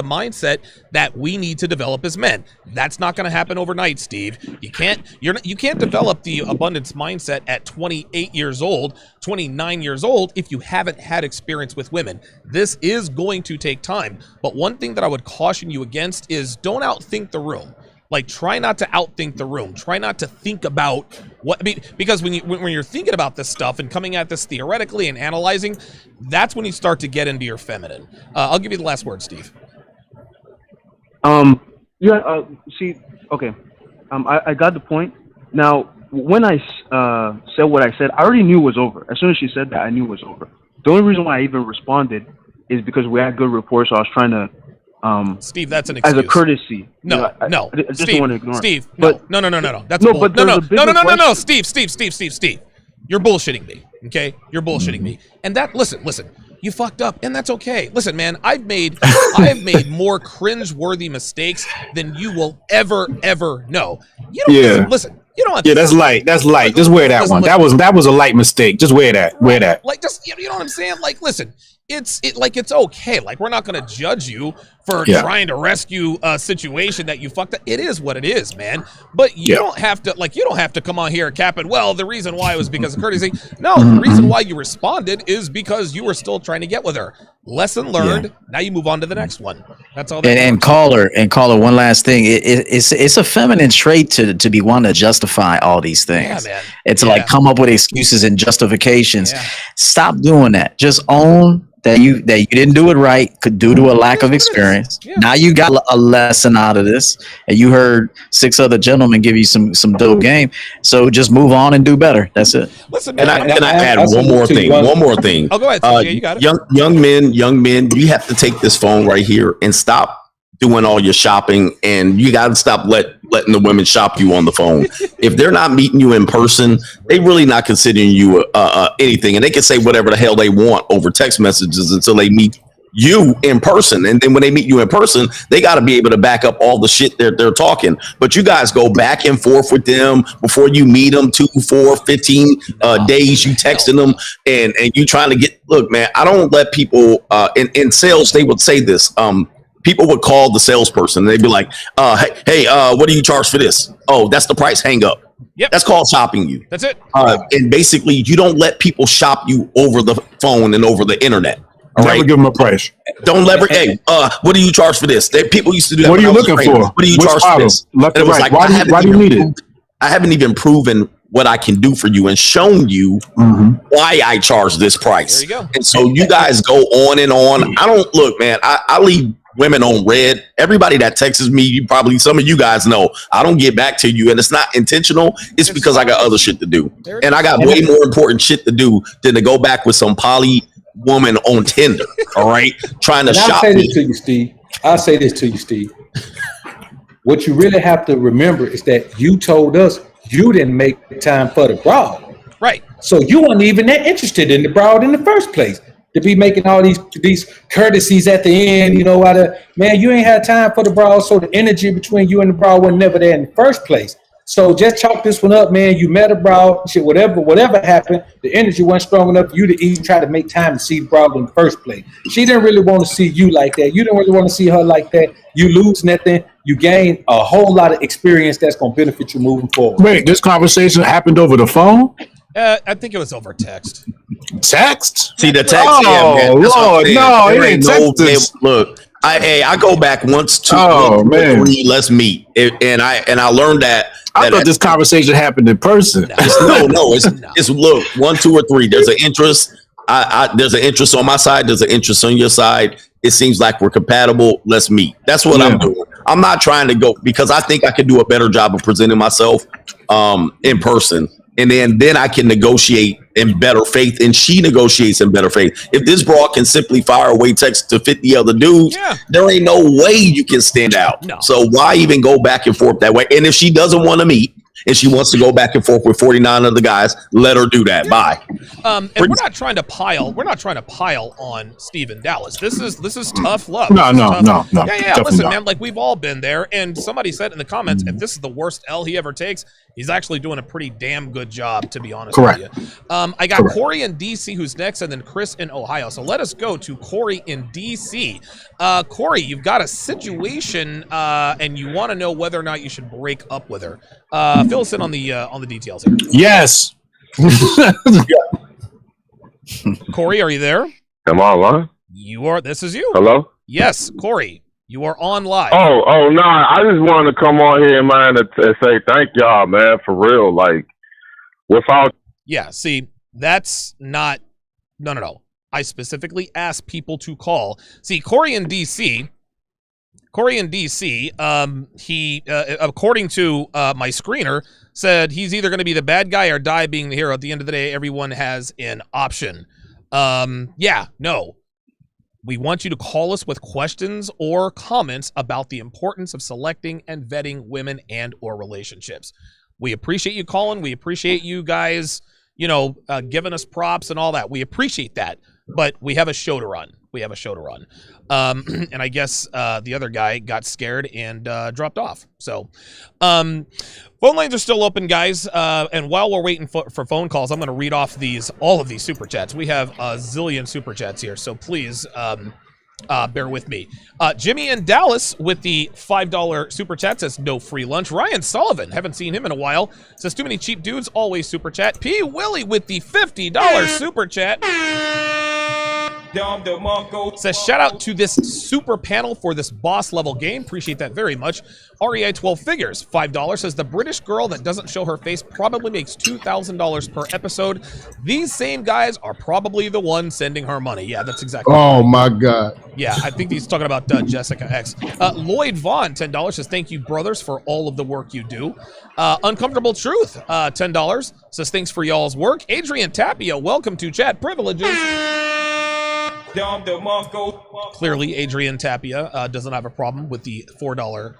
mindset that we need to develop as men. That's not going to happen overnight, Steve. You can't develop the abundance mindset at 28 years old, 29 years old if you haven't had experience with women. This is going to take time. But one thing that I would caution you against is don't outthink the room. Like, try not to outthink the room. Try not to think about what, I mean, because when you're thinking about this stuff and coming at this theoretically and analyzing, that's when you start to get into your feminine. I'll give you the last word, Steve. See, okay. I got the point. Now, when I said what I said, I already knew it was over. As soon as she said that, I knew it was over. The only reason why I even responded is because we had good rapport, so I was trying to Steve, that's an excuse. as a courtesy. No, I just Steve, don't want to ignore Steve, it. But no. That's no, bull. but No, there's a bigger question. Steve. You're bullshitting me. Okay, you're bullshitting me. And that, listen. You fucked up, and that's okay. Listen, man, I've made more cringe-worthy mistakes than you will ever know. You don't listen. You don't have to, that's light. That's light. Just wear that one. That was a light mistake. Just wear that. Wear that. Like, just, you know what I'm saying? Like, listen, it's okay. Like, we're not going to judge you for trying to rescue a situation that you fucked up. It is what it is, man. But you don't have to come on here capping, well, the reason why was because of courtesy. No, the reason why you responded is because you were still trying to get with her. Lesson learned. Now you move on to the next one. That's all. And caller, one last thing. It's a feminine trait to be one to justify all these things. Yeah, man. It's like come up with excuses and justifications. Yeah. Stop doing that. Just own that you didn't do it right, due to a lack of experience. Yeah. Now you got a lesson out of this, and you heard 6 other gentlemen give you some dope game. So just move on and do better. That's it. Listen, man, can I add one more thing? One more thing. Oh, go ahead. You got it. Young men, you have to take this phone right here and stop doing all your shopping, and you got to stop letting the women shop you on the phone. If they're not meeting you in person, they really not considering you anything, and they can say whatever the hell they want over text messages until they meet you in person. And then when they meet you in person, they got to be able to back up all the shit they're talking. But you guys go back and forth with them before you meet them, 2, 4, 15 days you texting them, and you trying to get, look, man, I don't let people in sales, they would say this, people would call the salesperson and they'd be like, hey, what do you charge for this? Oh, that's the price. Hang up. Yep. That's called shopping you. That's it. And basically, you don't let people shop you over the phone and over the internet. All Never right? give them a price. Don't let hey, what do you charge for this? People used to do that. What are you looking for? What do you charge for this? Left and right. Why do you need it? I haven't even proven what I can do for you and shown you why I charge this price. There you go. And so you guys go on and on. I don't look, man. I leave women on red. Everybody that texts me, some of you guys know, I don't get back to you, and it's not intentional. It's because I got other shit to do, and I got way more important shit to do than to go back with some poly woman on Tinder. All right, trying to shop. I'll say this to you, Steve. What you really have to remember is that you told us you didn't make time for the broad. Right. So you weren't even that interested in the broad in the first place. To be making all these courtesies at the end, man, you ain't had time for the broad, so the energy between you and the broad was never there in the first place. So just chalk this one up, man. You met a broad, shit, whatever happened, the energy wasn't strong enough for you to even try to make time to see the broad in the first place. She didn't really want to see you like that. You didn't really want to see her like that. You lose nothing. You gain a whole lot of experience that's going to benefit you moving forward. Wait, this conversation happened over the phone? I think it was over text. Text? See the text? Oh, yeah, man. Lord, no, it ain't text. Look, I go back once, two, three. Let's meet, and I learned that. I thought this conversation happened in person. It's look 1, 2, or 3. There's an interest. There's an interest on my side. There's an interest on your side. It seems like we're compatible. Let's meet. That's what I'm doing. I'm not trying to go because I think I could do a better job of presenting myself in person. And then I can negotiate in better faith, and she negotiates in better faith. If this broad can simply fire away text to 50 other dudes, there ain't no way you can stand out. No. So why even go back and forth that way? And if she doesn't want to meet and she wants to go back and forth with 49 other guys, let her do that. Bye. And we're not trying to pile. We're not trying to pile on Steven Dallas. This is tough love. No. Yeah. Listen, man. Like we've all been there. And somebody said in the comments, if this is the worst L he ever takes, he's actually doing a pretty damn good job, to be honest with you. I got Corey in DC who's next, and then Chris in Ohio. So let us go to Corey in DC. Corey, you've got a situation, and you want to know whether or not you should break up with her. Fill us in on the details here. Yes. Corey, are you there? Am I online? You are. This is you. Hello? Yes, Corey. You are on live. Oh, no. I just wanted to come on here, man, and say thank y'all, man, for real. Like, without... Yeah, see, that's not... No. I specifically asked people to call. See, Corey in DC, he, according to my screener, said he's either going to be the bad guy or die being the hero. At the end of the day, everyone has an option. No. We want you to call us with questions or comments about the importance of selecting and vetting women and or relationships. We appreciate you calling. We appreciate you guys, giving us props and all that. We appreciate that, but we have a show to run. And I guess the other guy got scared and dropped off. So phone lines are still open, guys. And while we're waiting for phone calls, I'm going to read off all of these super chats. We have a zillion super chats here, so please bear with me. Jimmy in Dallas with the $5 super chat says no free lunch. Ryan Sullivan, haven't seen him in a while, says too many cheap dudes, always super chat. P. Willie with the $50 super chat says shout out to this super panel for this boss level game. Appreciate that very much. REI 12 figures, $5 says the British girl that doesn't show her face probably makes $2,000 per episode. These same guys are probably the ones sending her money. Yeah, that's exactly right. My God. Yeah, I think he's talking about Jessica X. Lloyd Vaughn, $10 says thank you, brothers, for all of the work you do. Uncomfortable Truth, $10 says thanks for y'all's work. Adrian Tapia, welcome to Chat Privileges. Clearly, Adrian Tapia doesn't have a problem with the $4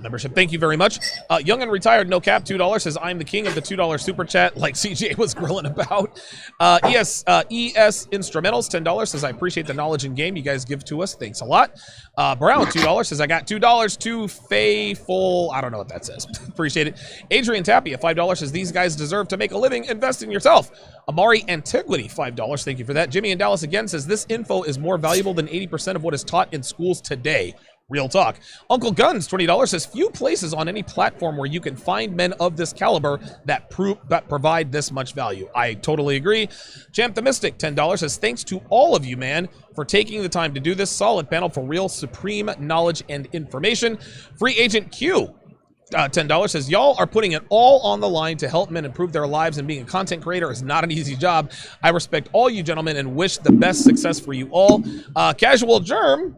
membership. Thank you very much. Young and Retired, no cap, $2 says I'm the king of the $2 super chat, like CJ was grilling about. ES Instrumentals, $10 says I appreciate the knowledge and game you guys give to us. Thanks a lot. Brown, $2 says I got $2 to faithful. I don't know what that says. Appreciate it. Adrian Tapia, $5 says these guys deserve to make a living. Invest in yourself. Amari Antiquity, $5. Thank you for that. Jimmy in Dallas again says this info is more valuable than 80% of what is taught in schools today. Real talk. Uncle Guns, $20 says few places on any platform where you can find men of this caliber that provide this much value. I totally agree. Champ the Mystic, $10 says thanks to all of you, man, for taking the time to do this solid panel for real supreme knowledge and information. Free Agent Q, $10 says y'all are putting it all on the line to help men improve their lives, and being a content creator is not an easy job. I respect all you gentlemen and wish the best success for you all. Casual Germ,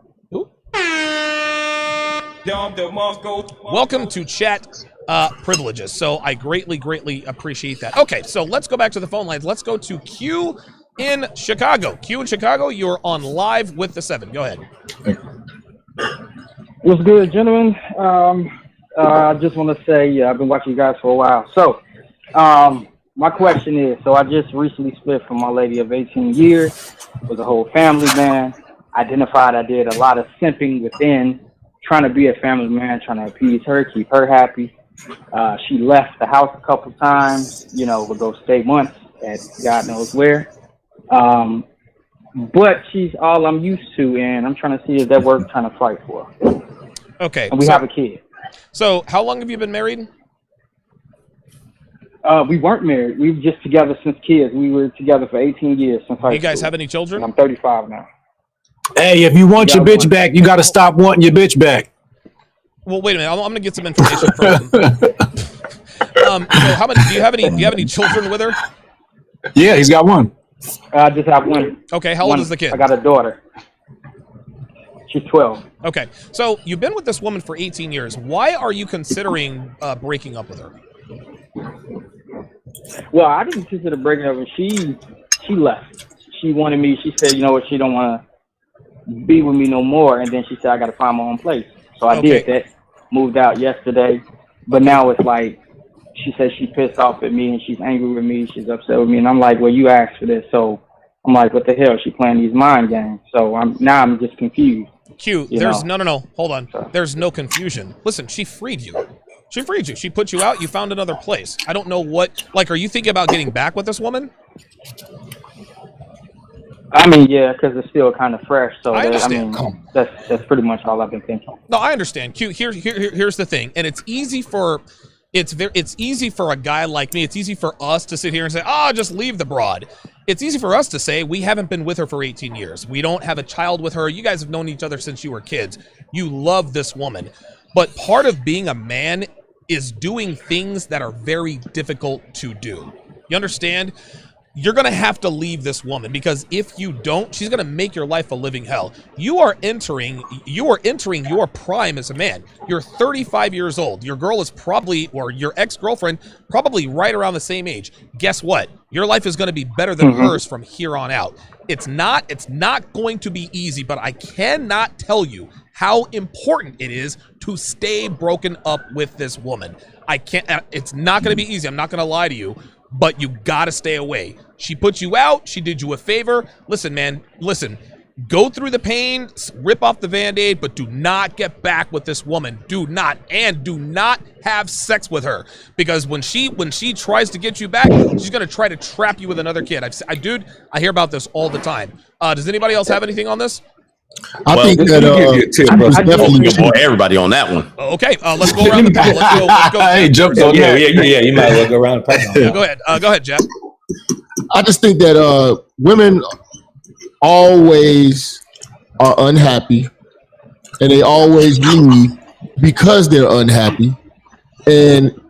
welcome to Chat Privileges. So I greatly appreciate that. Okay, so let's go back to the phone lines. Let's go to Q in Chicago. Q in Chicago, you're on live with the 7. Go ahead. What's good, gentlemen? I just want to say I've been watching you guys for a while. So My question is, so I just recently split from my lady of 18 years, was a whole family man, identified I did a lot of simping within, trying to be a family man, trying to appease her, keep her happy. She left the house a couple times, you know, would go stay months at God knows where. But she's all I'm used to, and I'm trying to see if that worth trying to fight for. Okay. And we have a kid. So how long have you been married? We weren't married. We were just together since kids. We were together for 18 years since high You guys school. have any children? I'm 35 now. Hey, if you want your bitch back, you got to stop wanting your bitch back. Well, wait a minute. I'm going to get some information from so how many do you have any children with her? Yeah, he's got one. I just have one. Okay, how old is the kid? I got a daughter. She's 12. Okay, so you've been with this woman for 18 years. Why are you considering breaking up with her? Well, I didn't consider breaking up, and she left. She wanted me. She said, you know what, she don't want to be with me no more. And then she said, I got to find my own place. So I did that. Moved out yesterday, but now it's like she says she's pissed off at me and she's angry with me. She's upset with me, and I'm like, well, you asked for this, so I'm like, what the hell? She playing these mind games. So I'm just confused. Q, there's no. Hold on. There's no confusion. Listen, she freed you. She freed you. She put you out. You found another place. I don't know what. Like, are you thinking about getting back with this woman? I mean, yeah, because it's still kind of fresh. So I understand. That's pretty much all I've been thinking. No, I understand. Q, here's the thing, and it's easy for a guy like me. It's easy for us to sit here and say, just leave the broad. It's easy for us to say we haven't been with her for 18 years. We don't have a child with her. You guys have known each other since you were kids. You love this woman. But part of being a man is doing things that are very difficult to do. You understand? You're going to have to leave this woman, because if you don't, she's going to make your life a living hell. You are entering your prime as a man. You're 35 years old. Your girl is probably, or your ex-girlfriend, probably right around the same age. Guess what? Your life is going to be better than hers from here on out. It's not going to be easy, but I cannot tell you how important it is to stay broken up with this woman. It's not going to be easy. I'm not going to lie to you, but you got to stay away. She put you out. She did you a favor. Listen, man, go through the pain, rip off the Band-Aid, but do not get back with this woman. Do not have sex with her, because when she tries to get you back, she's going to try to trap you with another kid. I hear about this all the time. Does anybody else have anything on this? I think that everybody on that one. Okay, let's go around the panel. Let's go. Hey, jumped on yeah. You might as well go around the panel. Go ahead, Jeff. I just think that women always are unhappy, and they always leave because they're unhappy. And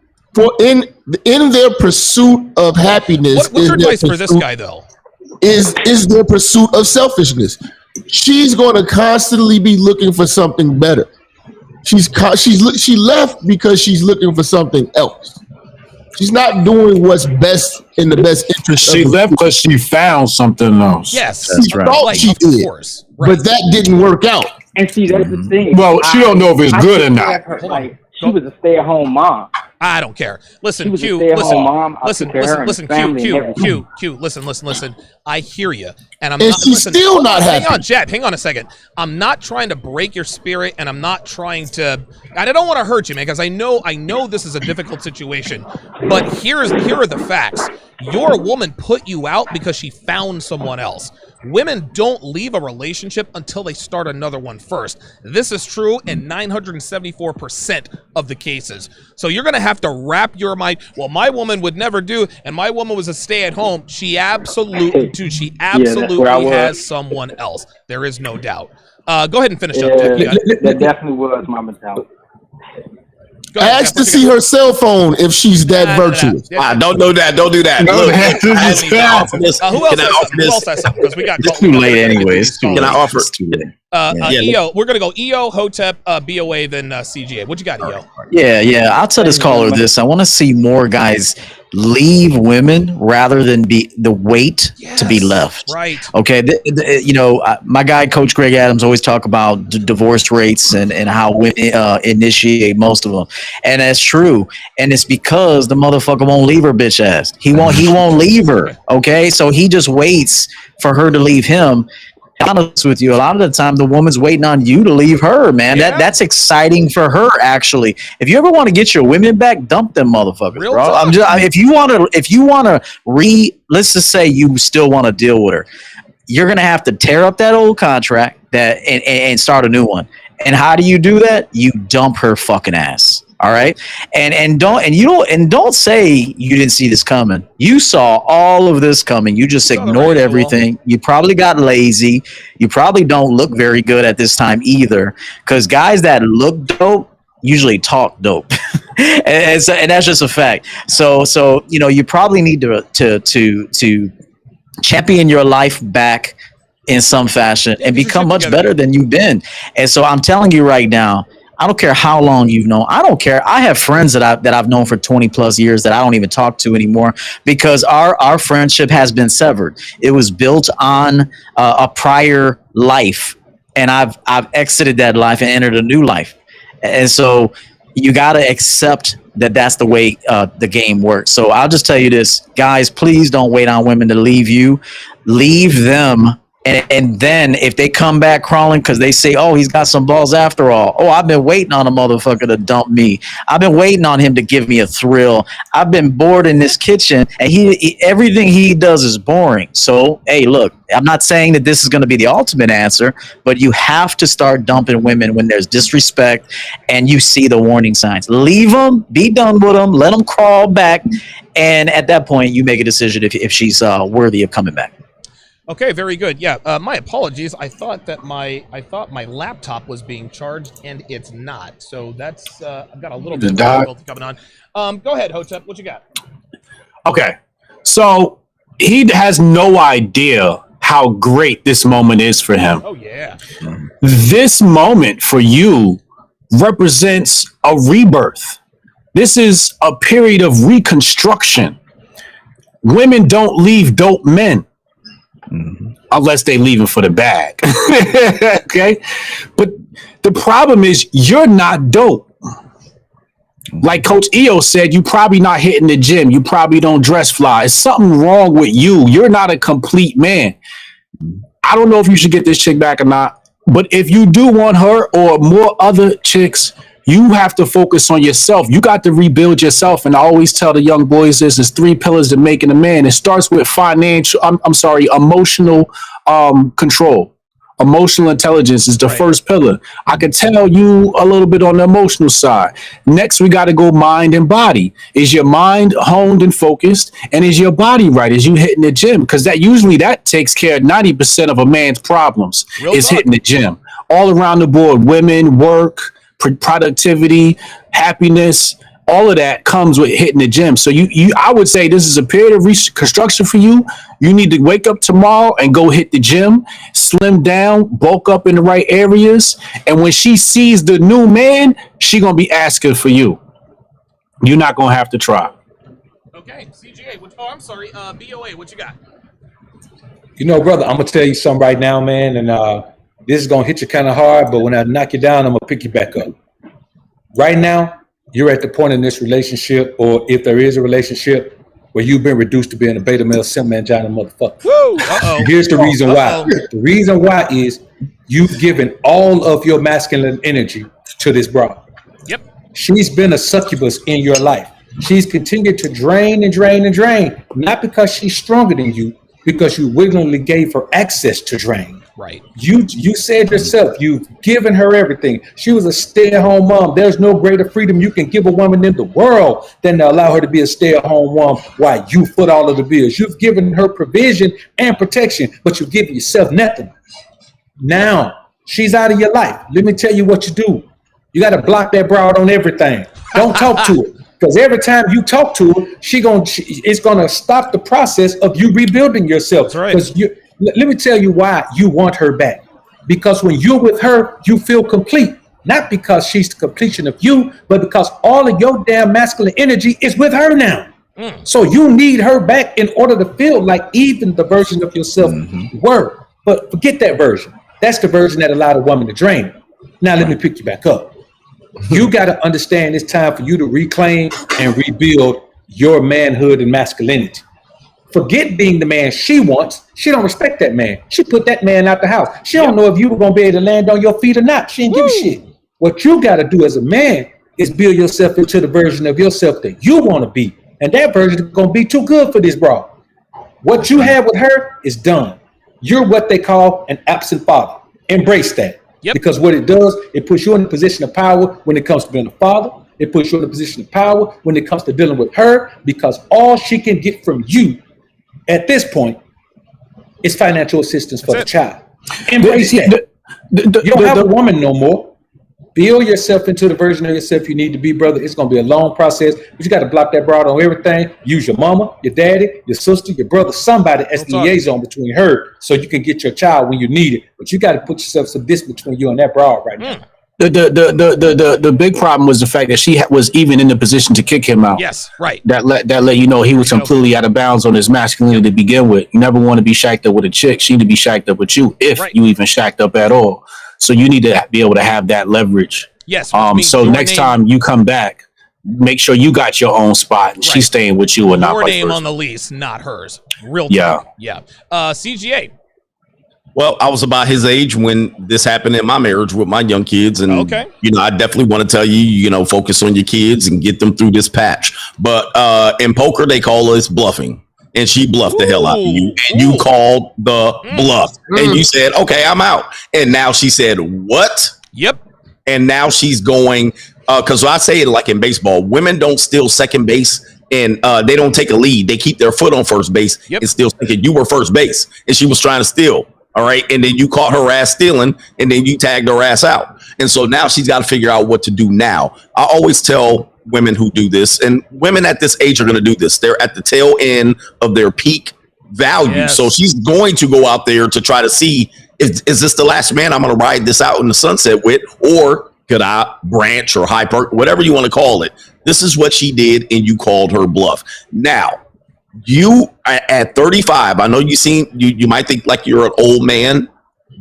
in their pursuit of happiness, what's your advice for this guy though? Is their pursuit of selfishness. She's going to constantly be looking for something better. She left because she's looking for something else. She's not doing what's best in the best interest. She left because she found something else. Yes, that's right. Thought she did, but that didn't work out. And see, that's the thing. Well, she don't know if it's good or not. She was a stay-at-home mom. I don't care. Listen, Q. Listen. Listen. I hear you, and I'm and not. She's still not happy. Hang on, Jeb. Hang on a second. I'm not trying to break your spirit, and I'm not trying to. And I don't want to hurt you, man, because I know this is a difficult situation. But here are the facts. Your woman put you out because she found someone else. Women don't leave a relationship until they start another one first. This is true in 974% of the cases. So you're going to have to wrap your mind, well, my woman would never do, and my woman was a stay-at-home. She absolutely has someone else. There is no doubt. Go ahead and finish up. That definitely was my mentality. Ask to see her cell phone if she's that virtuous. Don't do that. Don't do that. No, Look, who else has something? Because we got it's too late anyways. Can I offer? EO, we're gonna go EO, Hotep, BOA, then CGA. What you got, EO? Yeah. I'll tell this caller this. I want to see more guys leave women rather than be the weight to be left. Right. Okay. My guy, Coach Greg Adams, always talk about divorce rates and how women initiate most of them. And that's true. And it's because the motherfucker won't leave her bitch ass. He won't leave her. Okay. So he just waits for her to leave him. Honest with you, a lot of the time the woman's waiting on you to leave her, man. Yeah. That's exciting for her, actually. If you ever want to get your women back, dump them motherfuckers, Real bro. talk. If you want to let's just say you still want to deal with her, you're gonna have to tear up that old contract and start a new one. And how do you do that? You dump her fucking ass. All right. And don't say you didn't see this coming. You saw all of this coming. You just ignored everything. You probably got lazy. You probably don't look very good at this time either. Because guys that look dope usually talk dope. and that's just a fact. So you probably need to champion your life back in some fashion and become much better than you've been. And so I'm telling you right now, I don't care how long you've known. I don't care. I have friends that I've known for 20 plus years that I don't even talk to anymore because our friendship has been severed. It was built on a prior life, and I've exited that life and entered a new life. And so you got to accept that that's the way the game works. So I'll just tell you this, guys, please don't wait on women to leave you. Leave them. And then if they come back crawling because they say, oh, he's got some balls after all. Oh, I've been waiting on a motherfucker to dump me. I've been waiting on him to give me a thrill. I've been bored in this kitchen, and everything he does is boring. So, hey, look, I'm not saying that this is going to be the ultimate answer, but you have to start dumping women when there's disrespect and you see the warning signs. Leave them, be done with them, let them crawl back, and at that point, you make a decision if she's worthy of coming back. Okay, very good. Yeah, my apologies. I thought my laptop was being charged, and it's not. So that's I've got a little bit of difficulty coming on. Go ahead, Hotep. What you got? Okay, so he has no idea how great this moment is for him. Oh yeah. This moment for you represents a rebirth. This is a period of reconstruction. Women don't leave dope men. Unless they leaving for the bag. Okay, but the problem is you're not dope. Like Coach EO said, you probably not hitting the gym. You probably don't dress fly. It's something wrong with you. You're not a complete man. I don't know if you should get this chick back or not, but if you do want her or more other chicks, you have to focus on yourself. You got to rebuild yourself. And I always tell the young boys there's 3 pillars to making a man. It starts with emotional control. Emotional intelligence is the first pillar. I can tell you a little bit on the emotional side. Next, we got to go mind and body. Is your mind honed and focused? And is your body right? Is you hitting the gym? Because that takes care of 90% of a man's problems. Hitting the gym. All around the board, women, work, productivity, happiness, all of that comes with hitting the gym. So I would say this is a period of reconstruction for you. You need to wake up tomorrow and go hit the gym, slim down, bulk up in the right areas. And when she sees the new man, she going to be asking for you. You're not going to have to try. Okay, CGA. I'm sorry. BOA, what you got? You know, brother, I'm going to tell you something right now, man. And this is going to hit you kind of hard, but when I knock you down, I'm going to pick you back up. Right now, you're at the point in this relationship, or if there is a relationship, where you've been reduced to being a beta male, simp mangina motherfucker. Woo! Uh-oh. Here's the reason why. The reason why is you've given all of your masculine energy to this broad. Yep. She's been a succubus in your life. She's continued to drain and drain and drain, not because she's stronger than you, because you willingly gave her access to drain. Right. You said yourself, you've given her everything. She was a stay-at-home mom. There's no greater freedom you can give a woman in the world than to allow her to be a stay-at-home mom while you foot all of the bills. You've given her provision and protection, but you've given yourself nothing. Now, she's out of your life. Let me tell you what you do. You got to block that broad on everything. Don't talk to her. Because every time you talk to her, it's going to stop the process of you rebuilding yourself. That's right. Let me tell you why you want her back. Because when you're with her, you feel complete. Not because she's the completion of you, but because all of your damn masculine energy is with her now. So you need her back in order to feel like even the version of yourself were. But forget that version. That's the version that allowed a woman to drain her. Now let me pick you back up. You got to understand it's time for you to reclaim and rebuild your manhood and masculinity. Forget being the man she wants. She don't respect that man. She put that man out the house. She don't know if you were going to be able to land on your feet or not. She ain't give a shit. What you got to do as a man is build yourself into the version of yourself that you want to be. And that version is going to be too good for this broad. What you have with her is done. You're what they call an absent father. Embrace that. Because what it does, it puts you in a position of power when it comes to being a father. It puts you in a position of power when it comes to dealing with her, because all she can get from you at this point is financial assistance for the child. Embrace that. You don't have a woman no more. Build yourself into the version of yourself you need to be, brother. It's going to be a long process, but you got to block that broad on everything. Use your mama, your daddy, your sister, your brother, somebody as the liaison between her so you can get your child when you need it. But you got to put yourself some distance between you and that broad right now. The big problem was the fact that she was even in the position to kick him out. Yes, right. That let you know he was completely out of bounds on his masculinity to begin with. You never want to be shacked up with a chick. She need to be shacked up with you, if you even shacked up at all. So you need to be able to have that leverage. Yes. So next time you come back, make sure you got your own spot and she's staying with you and not your vice name versa. on the lease, not hers. Real Yeah. talk. Yeah. CGA. Well, I was about his age when this happened in my marriage with my young kids. And, you know, I definitely want to tell you, you know, focus on your kids and get them through this patch. But in poker, they call this bluffing. And she bluffed the hell out of you. And you called the bluff. And you said, okay, I'm out. And now she said, what? Yep. And now she's going, because I say it like in baseball, women don't steal second base and they don't take a lead. They keep their foot on first base and still thinking you were first base. And she was trying to steal. All right. And then you caught her ass stealing and then you tagged her ass out. And so now she's got to figure out what to do now. I always tell women who do this, and women at this age are going to do this. They're at the tail end of their peak value. Yes. So she's going to go out there to try to see, is this the last man I'm going to ride this out in the sunset with? Or could I branch or hyper, whatever you want to call it? This is what she did, and you called her bluff. Now, you at 35, I know you might think like you're an old man.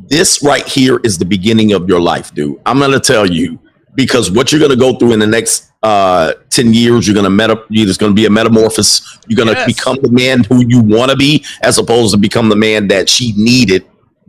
This right here is the beginning of your life, dude. I'm going to tell you, because what you're going to go through in the next 10 years, there's going to be a metamorphosis. You're going to become the man who you want to be, as opposed to become the man that she needed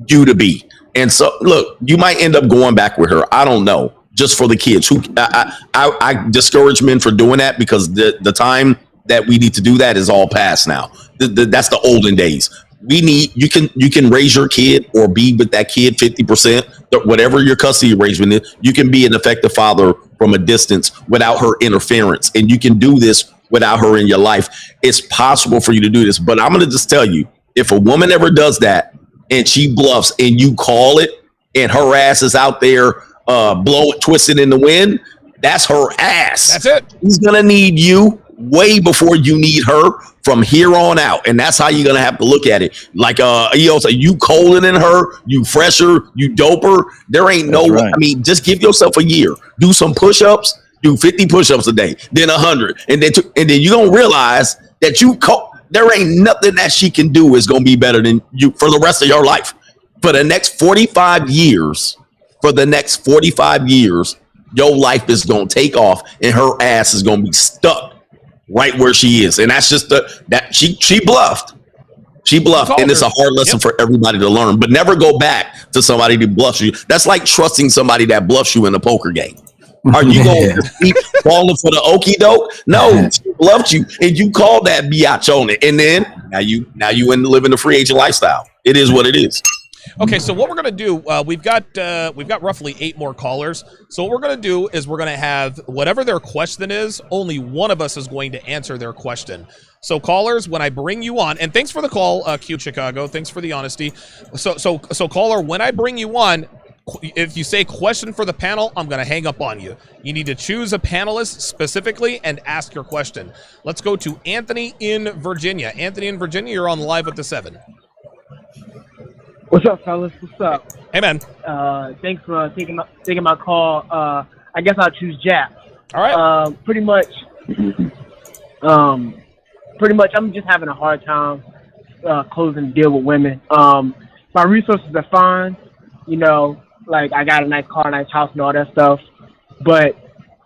you to be. And so, look, you might end up going back with her. I don't know. Just for the kids. I discourage men for doing that, because the time that we need to do that is all past now. That's the olden days. You can raise your kid or be with that kid 50%, whatever your custody arrangement is. You can be an effective father from a distance without her interference, and you can do this without her in your life. It's possible for you to do this, but I'm going to just tell you, if a woman ever does that and she bluffs and you call it and her ass is out there twisted in the wind, that's her ass. That's it. He's going to need you way before you need her from here on out. And that's how you're going to have to look at it. Like, you colder than her, you fresher, you doper. There ain't I mean, just give yourself a year. Do some push-ups, do 50 push-ups a day, then 100. And then you're going to realize that there ain't nothing that she can do is going to be better than you for the rest of your life. For the next 45 years, your life is going to take off and her ass is going to be stuck right where she is. And that's just she bluffed. She bluffed. And it's a hard lesson for everybody to learn. But never go back to somebody that bluffs you. That's like trusting somebody that bluffs you in a poker game. Are you going to keep falling for the okie doke? No, she bluffed you and you called that biatch on it. And then now you end up living the free agent lifestyle. It is what it is. Okay, so what we're gonna do, we've got roughly 8 more callers. So what we're gonna do is we're gonna have whatever their question is, only one of us is going to answer their question. So callers, when I bring you on, and thanks for the call, Q Chicago, thanks for the honesty. So caller, when I bring you on, if you say question for the panel, I'm gonna hang up on you. You need to choose a panelist specifically and ask your question. Let's go to Anthony in Virginia. Anthony in Virginia, you're on Live with the 7. What's up, fellas? What's up? Hey, man. Thanks for taking my call. I guess I'll choose Jap. All right. Pretty much, pretty much I'm just having a hard time closing the deal with women. My resources are fine, you know, like I got a nice car, nice house, and all that stuff. But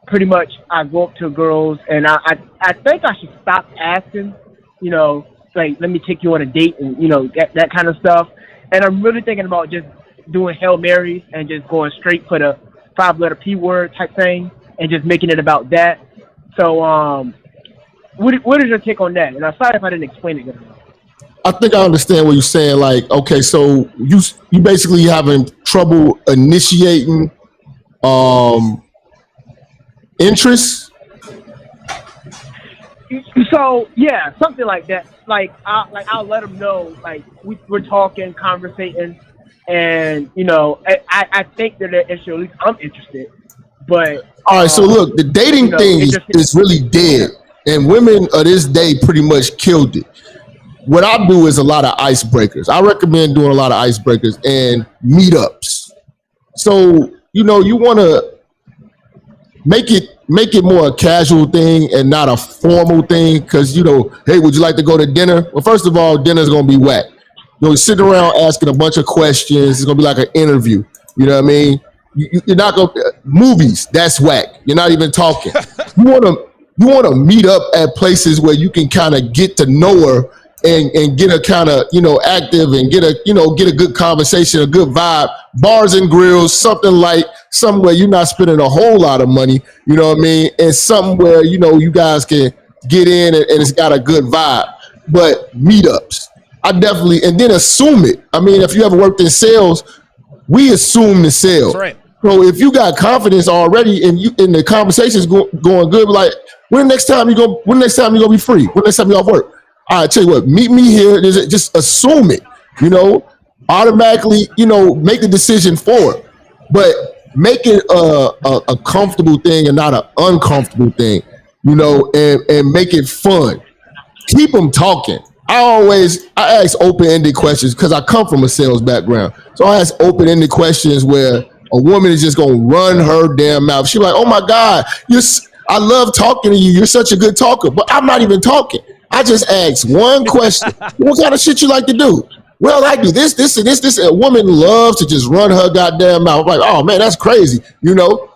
pretty much I go up to girls, and I think I should stop asking, you know, like, let me take you on a date and, you know, that kind of stuff. And I'm really thinking about just doing Hail Marys and just going straight for the 5-letter P word type thing and just making it about that. So what is your take on that? And I'm sorry if I didn't explain it good enough. I think I understand what you're saying. Like, okay, so you basically having trouble initiating interest. So yeah, something like that. Like I'll let them know, like we're talking, conversating, and you know, I think that they're interested. At least I'm interested. But all right, so look, the dating thing is really dead, and women of this day pretty much killed it. What I do is a lot of icebreakers. I recommend doing a lot of icebreakers and meetups. So you know, you want to make it more a casual thing and not a formal thing, because you know, hey, would you like to go to dinner? Well, first of all, dinner's gonna be whack. You know, sitting around asking a bunch of questions. It's gonna be like an interview. You know what I mean? You're not gonna movies. That's whack. You're not even talking. You wanna meet up at places where you can kind of get to know her and get her kind of, you know, active and get a good conversation, a good vibe. Bars and grills, somewhere you're not spending a whole lot of money, you know what I mean? And somewhere, you know, you guys can get in and it's got a good vibe. But meetups, I definitely, and then assume it. I mean, if you ever worked in sales, we assume the sale. That's right. So if you got confidence already and the conversation's going good, like when next time you gonna be free? When next time you off work? I tell you what, meet me here. Just assume it, you know, automatically, you know, make the decision for it, but make it a comfortable thing and not an uncomfortable thing, you know, and make it fun. Keep them talking. I ask open-ended questions because I come from a sales background. So I ask open-ended questions where a woman is just going to run her damn mouth. She's like, oh my God, I love talking to you. You're such a good talker, but I'm not even talking. I just asked one question. What kind of shit you like to do? Well, I do this, and this. A woman loves to just run her goddamn mouth. I'm like, oh man, that's crazy. You know,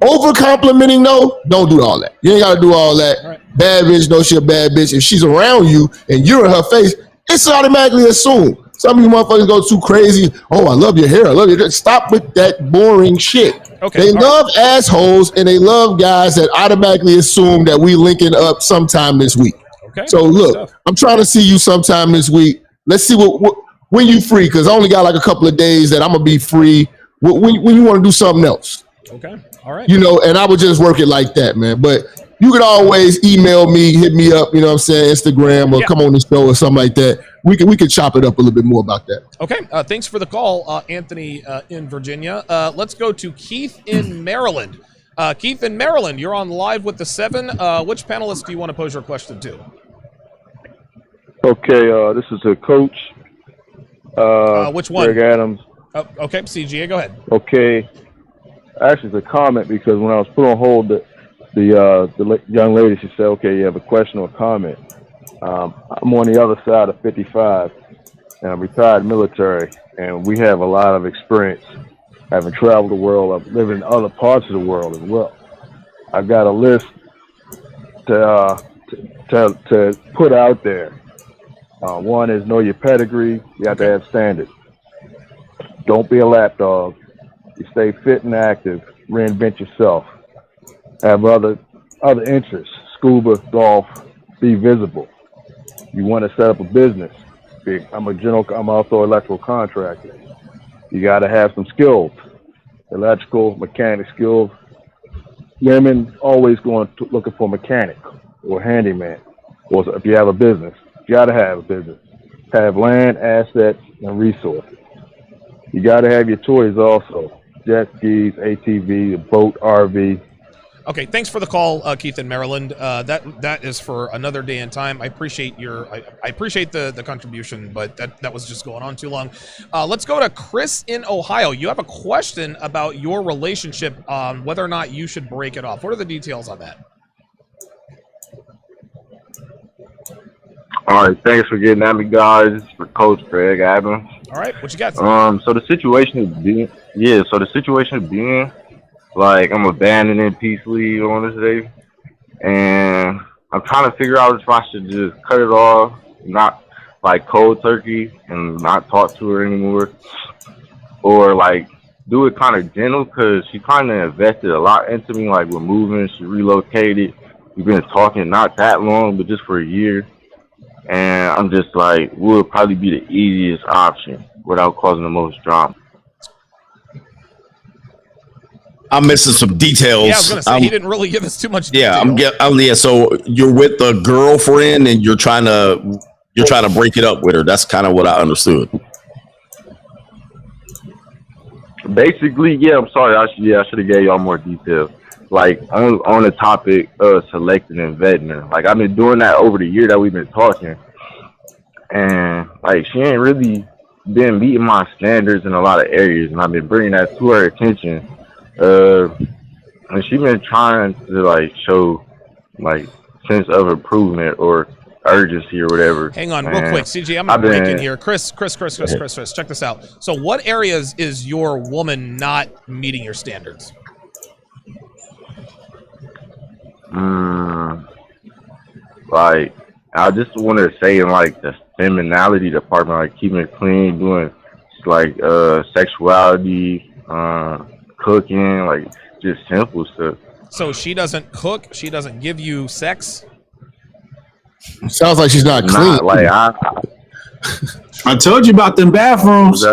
over complimenting, no, don't do all that. You ain't got to do all that. Right. Bad bitch, no, she a bad bitch. If she's around you and you're in her face, it's automatically assumed. Some of you motherfuckers go too crazy. Oh, I love your hair. I love your. Stop with that boring shit. Okay, they love assholes and they love guys that automatically assume that we linking up sometime this week. Okay. So look, I'm trying to see you sometime this week. Let's see when you free, because I only got like a couple of days that I'm gonna be free. When you want to do something else. Okay. All right. You know, and I would just work it like that, man. But you could always email me, hit me up, you know what I'm saying, Instagram, or come on the show or something like that. We could chop it up a little bit more about that. Okay. Thanks for the call, Anthony in Virginia. Let's go to Keith in Maryland. Keith in Maryland, you're on live with the 7. Which panelist do you want to pose your question to? Okay, this is a coach. Which one? Greg Adams. Oh, okay, CGA, go ahead. Okay. Actually, it's a comment because when I was put on hold, the young lady, she said, okay, you have a question or a comment. I'm on the other side of 55, and I'm retired military, and we have a lot of experience having traveled the world, I've lived in other parts of the world as well. I've got a list to put out there. One is know your pedigree. You have to have standards. Don't be a lapdog. You stay fit and active. Reinvent yourself. Have other interests. Scuba, golf. Be visible. You want to set up a business. I'm also an electrical contractor. You got to have some skills. Electrical, mechanic skills. Women always looking for mechanic or handyman. Or if you have a business. You got to have a business. Have land, assets, and resources. You got to have your toys also. Jet skis, ATV, a boat, RV. Okay, thanks for the call, Keith in Maryland. That is for another day and time. I appreciate I appreciate the contribution, but that was just going on too long. Let's go to Chris in Ohio. You have a question about your relationship, whether or not you should break it off. What are the details on that? All right, thanks for getting at me, guys. This is for Coach Craig Adams. All right, what you got? So the situation is being, like, I'm abandoning Peace League on this day, and I'm trying to figure out if I should just cut it off, not like cold turkey, and not talk to her anymore, or like do it kind of gentle, because she kind of invested a lot into me, like, with moving. She relocated. We've been talking not that long, but just for a year. And I'm just like, would probably be the easiest option without causing the most drama. I'm missing some details. Yeah, I was gonna say he didn't really give us too much detail. Yeah, so you're with a girlfriend and you're trying to break it up with her. That's kind of what I understood. Basically, yeah, I'm sorry. I should have gave y'all more details. Like, on the topic of selecting and vetting her. Like, I've been doing that over the year that we've been talking. And, like, she ain't really been meeting my standards in a lot of areas. And I've been bringing that to her attention. And she's been trying to, like, show, like, sense of improvement or urgency or whatever. Hang on real quick, CJ. I'm going to break in here. Chris, check this out. So what areas is your woman not meeting your standards? Like, I just want to say in, like, the femininity department, like, keeping it clean, doing, like, sexuality, cooking, like, just simple stuff. So she doesn't cook? She doesn't give you sex? Sounds like she's not clean. Like, I told you about them bathrooms.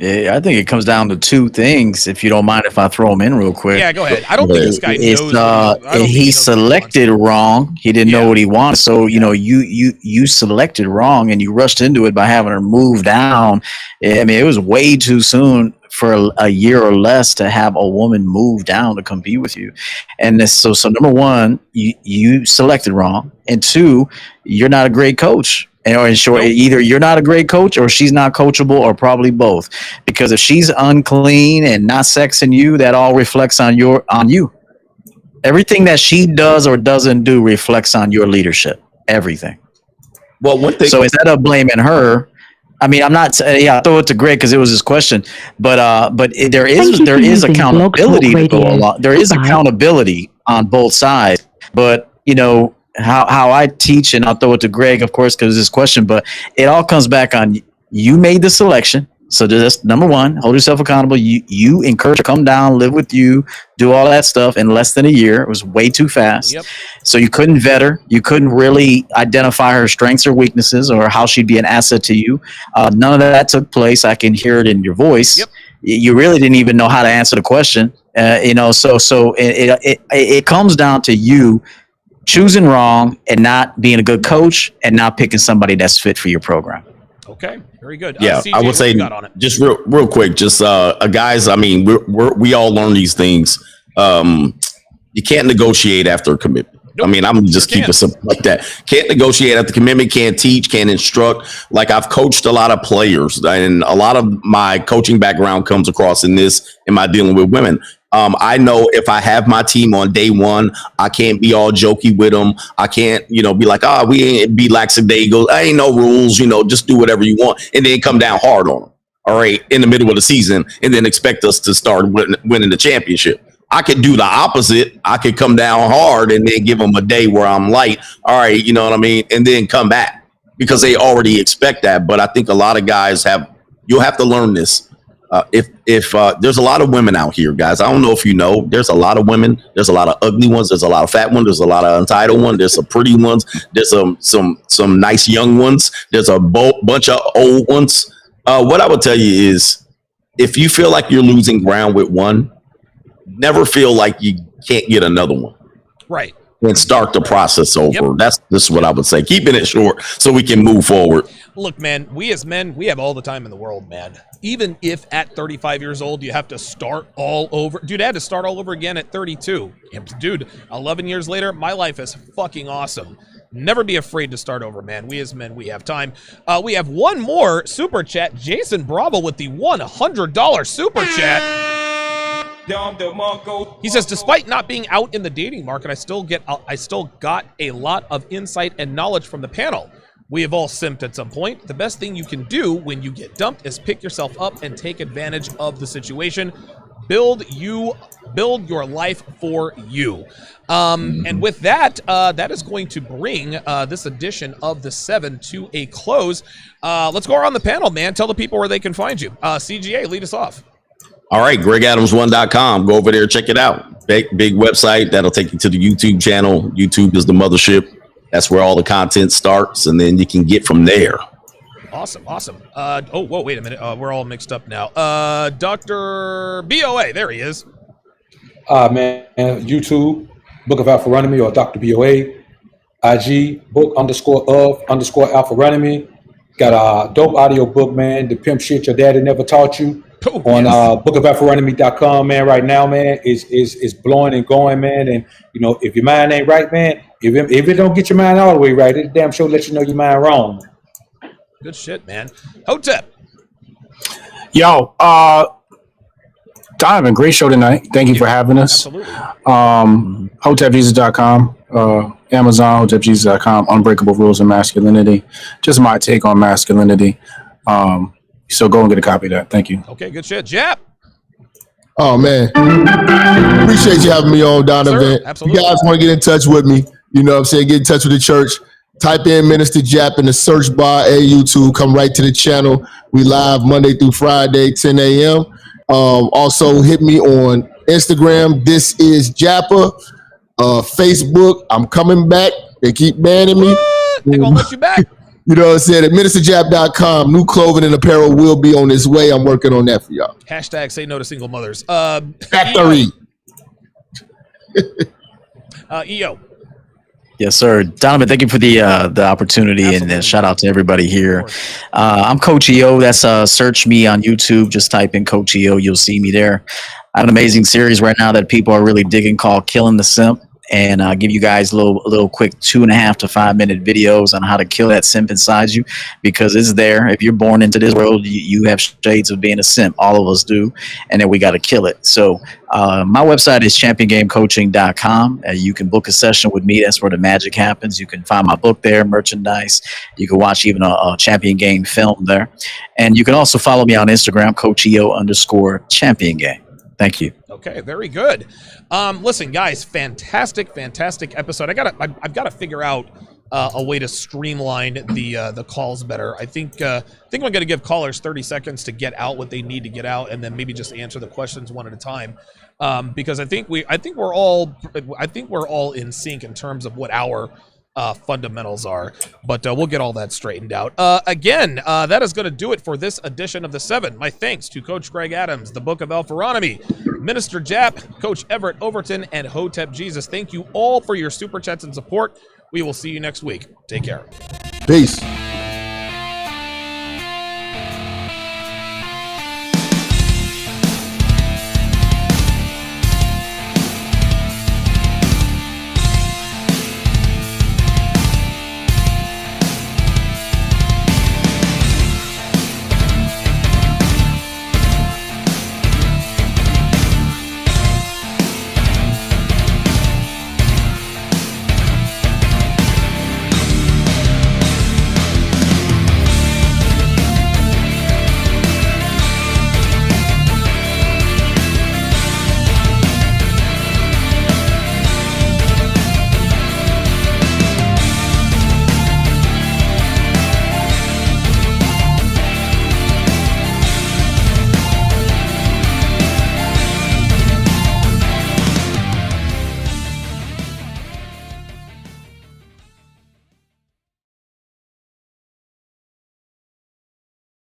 Yeah, I think it comes down to two things. If you don't mind, if I throw them in real quick. Yeah, go ahead. I don't think this guy knows. He selected wrong. He didn't know what he wanted. So you selected wrong, and you rushed into it by having her move down. I mean, it was way too soon for a year or less to have a woman move down to compete with you. And so number one, you selected wrong, and two, you're not a great coach. Or in short, either you're not a great coach or she's not coachable, or probably both. Because if she's unclean and not sexing you, that all reflects on you. Everything that she does or doesn't do reflects on your leadership. Everything. Well, one thing. So instead of blaming her, I mean, I'm not. I throw it to Greg because it was his question, but there is accountability to go along. There is accountability on both sides, but how I teach, and I'll throw it to Greg, of course, because it's his question, but it all comes back on you made the selection. So that's number one, hold yourself accountable. You encourage her to come down, live with you, do all that stuff in less than a year. It was way too fast. Yep. So you couldn't vet her. You couldn't really identify her strengths or weaknesses or how she'd be an asset to you. None of that took place. I can hear it in your voice. Yep. You really didn't even know how to answer the question. So it comes down to you choosing wrong and not being a good coach and not picking somebody that's fit for your program. Okay, very good. Yeah, CJ, I would say just real quick, just guys. I mean, we all learn these things. You can't negotiate after a commitment. Nope. I mean, I'm just keep it simple like that. Can't negotiate after commitment. Can't teach. Can't instruct. Like, I've coached a lot of players, and a lot of my coaching background comes across in my dealing with women. I know if I have my team on day one, I can't be all jokey with them. I can't, be like, we ain't be lackadaisical. I ain't no rules, just do whatever you want, and then come down hard on them. All right, in the middle of the season, and then expect us to start winning the championship. I could do the opposite. I could come down hard and then give them a day where I'm light. All right, you know what I mean, and then come back because they already expect that. But I think a lot of guys you'll have to learn this. If there's a lot of women out here, guys, I don't know if you know, there's a lot of women. There's a lot of ugly ones. There's a lot of fat ones. There's a lot of entitled ones. There's some pretty ones. There's some nice young ones. There's a bunch of old ones. What I would tell you is, if you feel like you're losing ground with one, never feel like you can't get another one. Right. And start the process over. Yep. This is what I would say. Keeping it short so we can move forward. Look, man, we as men, we have all the time in the world, man. Even if at 35 years old, you have to start all over. Dude, I had to start all over again at 32. Dude, 11 years later, my life is fucking awesome. Never be afraid to start over, man. We as men, we have time. We have one more super chat. Jason Bravo with the $100 super chat. He says, despite not being out in the dating market, I still got a lot of insight and knowledge from the panel. We have all simped at some point. The best thing you can do when you get dumped is pick yourself up and take advantage of the situation. Build your life for you. And with that, that is going to bring this edition of the 7 to a close. Let's go around the panel, man. Tell the people where they can find you. CGA, lead us off. All right, GregAdams1.com. Go over there, check it out. Big website that'll take you to the YouTube channel. YouTube is the mothership. That's where all the content starts, and then you can get from there. Awesome. Whoa, wait a minute. We're all mixed up now. Dr. BOA, there he is. Man, YouTube, Book of Alpharonomy or Dr. BOA. IG, book_of_Alpharonomy. Got a dope audio book, man. The Pimp Shit Your Daddy Never Taught You. On bookofalpharonomy.com, man. Right now, man, is blowing and going, man. And you know, if your mind ain't right, man, if it don't get your mind all the way right, it damn sure let you know your mind wrong. Good shit, man. Hotep. Yo, Donovan, great show tonight. Thank you for having us. Absolutely. HotepJesus.com, Amazon, HotepJesus.com, Unbreakable Rules of Masculinity. Just my take on masculinity. So go and get a copy of that. Thank you. Okay, good shit. Jap. Oh, man. Appreciate you having me on, Donovan. Yes, you guys want to get in touch with me, you know what I'm saying? Get in touch with the church. Type in Minister Jap in the search bar at YouTube. Come right to the channel. We live Monday through Friday, 10 a.m. Also, hit me on Instagram. This is Jappa. Facebook, I'm coming back. They keep banning me. They're going to let you back. You know what I'm saying? At ministerjap.com, new clothing and apparel will be on its way. I'm working on that for y'all. Hashtag say no to single mothers. Factory. EO. Yes, sir. Donovan, thank you for the opportunity. Absolutely. And shout out to everybody here. I'm Coach EO. That's search me on YouTube. Just type in Coach EO. You'll see me there. I have an amazing series right now that people are really digging called Killing the Simp. And I'll give you guys a little quick 2.5 to 5 minute videos on how to kill that simp inside you, because it's there. If you're born into this world, you have shades of being a simp. All of us do. And then we got to kill it. So my website is championgamecoaching.com. You can book a session with me. That's where the magic happens. You can find my book there, merchandise. You can watch even a Champion Game film there. And you can also follow me on Instagram, CoachEO_Champion Game. Thank you. Okay, very good. Listen, guys, fantastic episode. I've got to figure out a way to streamline the calls better. I think I'm going to give callers 30 seconds to get out what they need to get out, and then maybe just answer the questions one at a time. Because I think we're all in sync in terms of what our fundamentals are, but we'll get all that straightened out. Again, that is going to do it for this edition of the 7. My thanks to Coach Greg Adams, the Book of Alpharonomy, Minister Jap, Coach Everett Overton, and Hotep Jesus. Thank you all for your super chats and support. We will see you next week. Take care. Peace.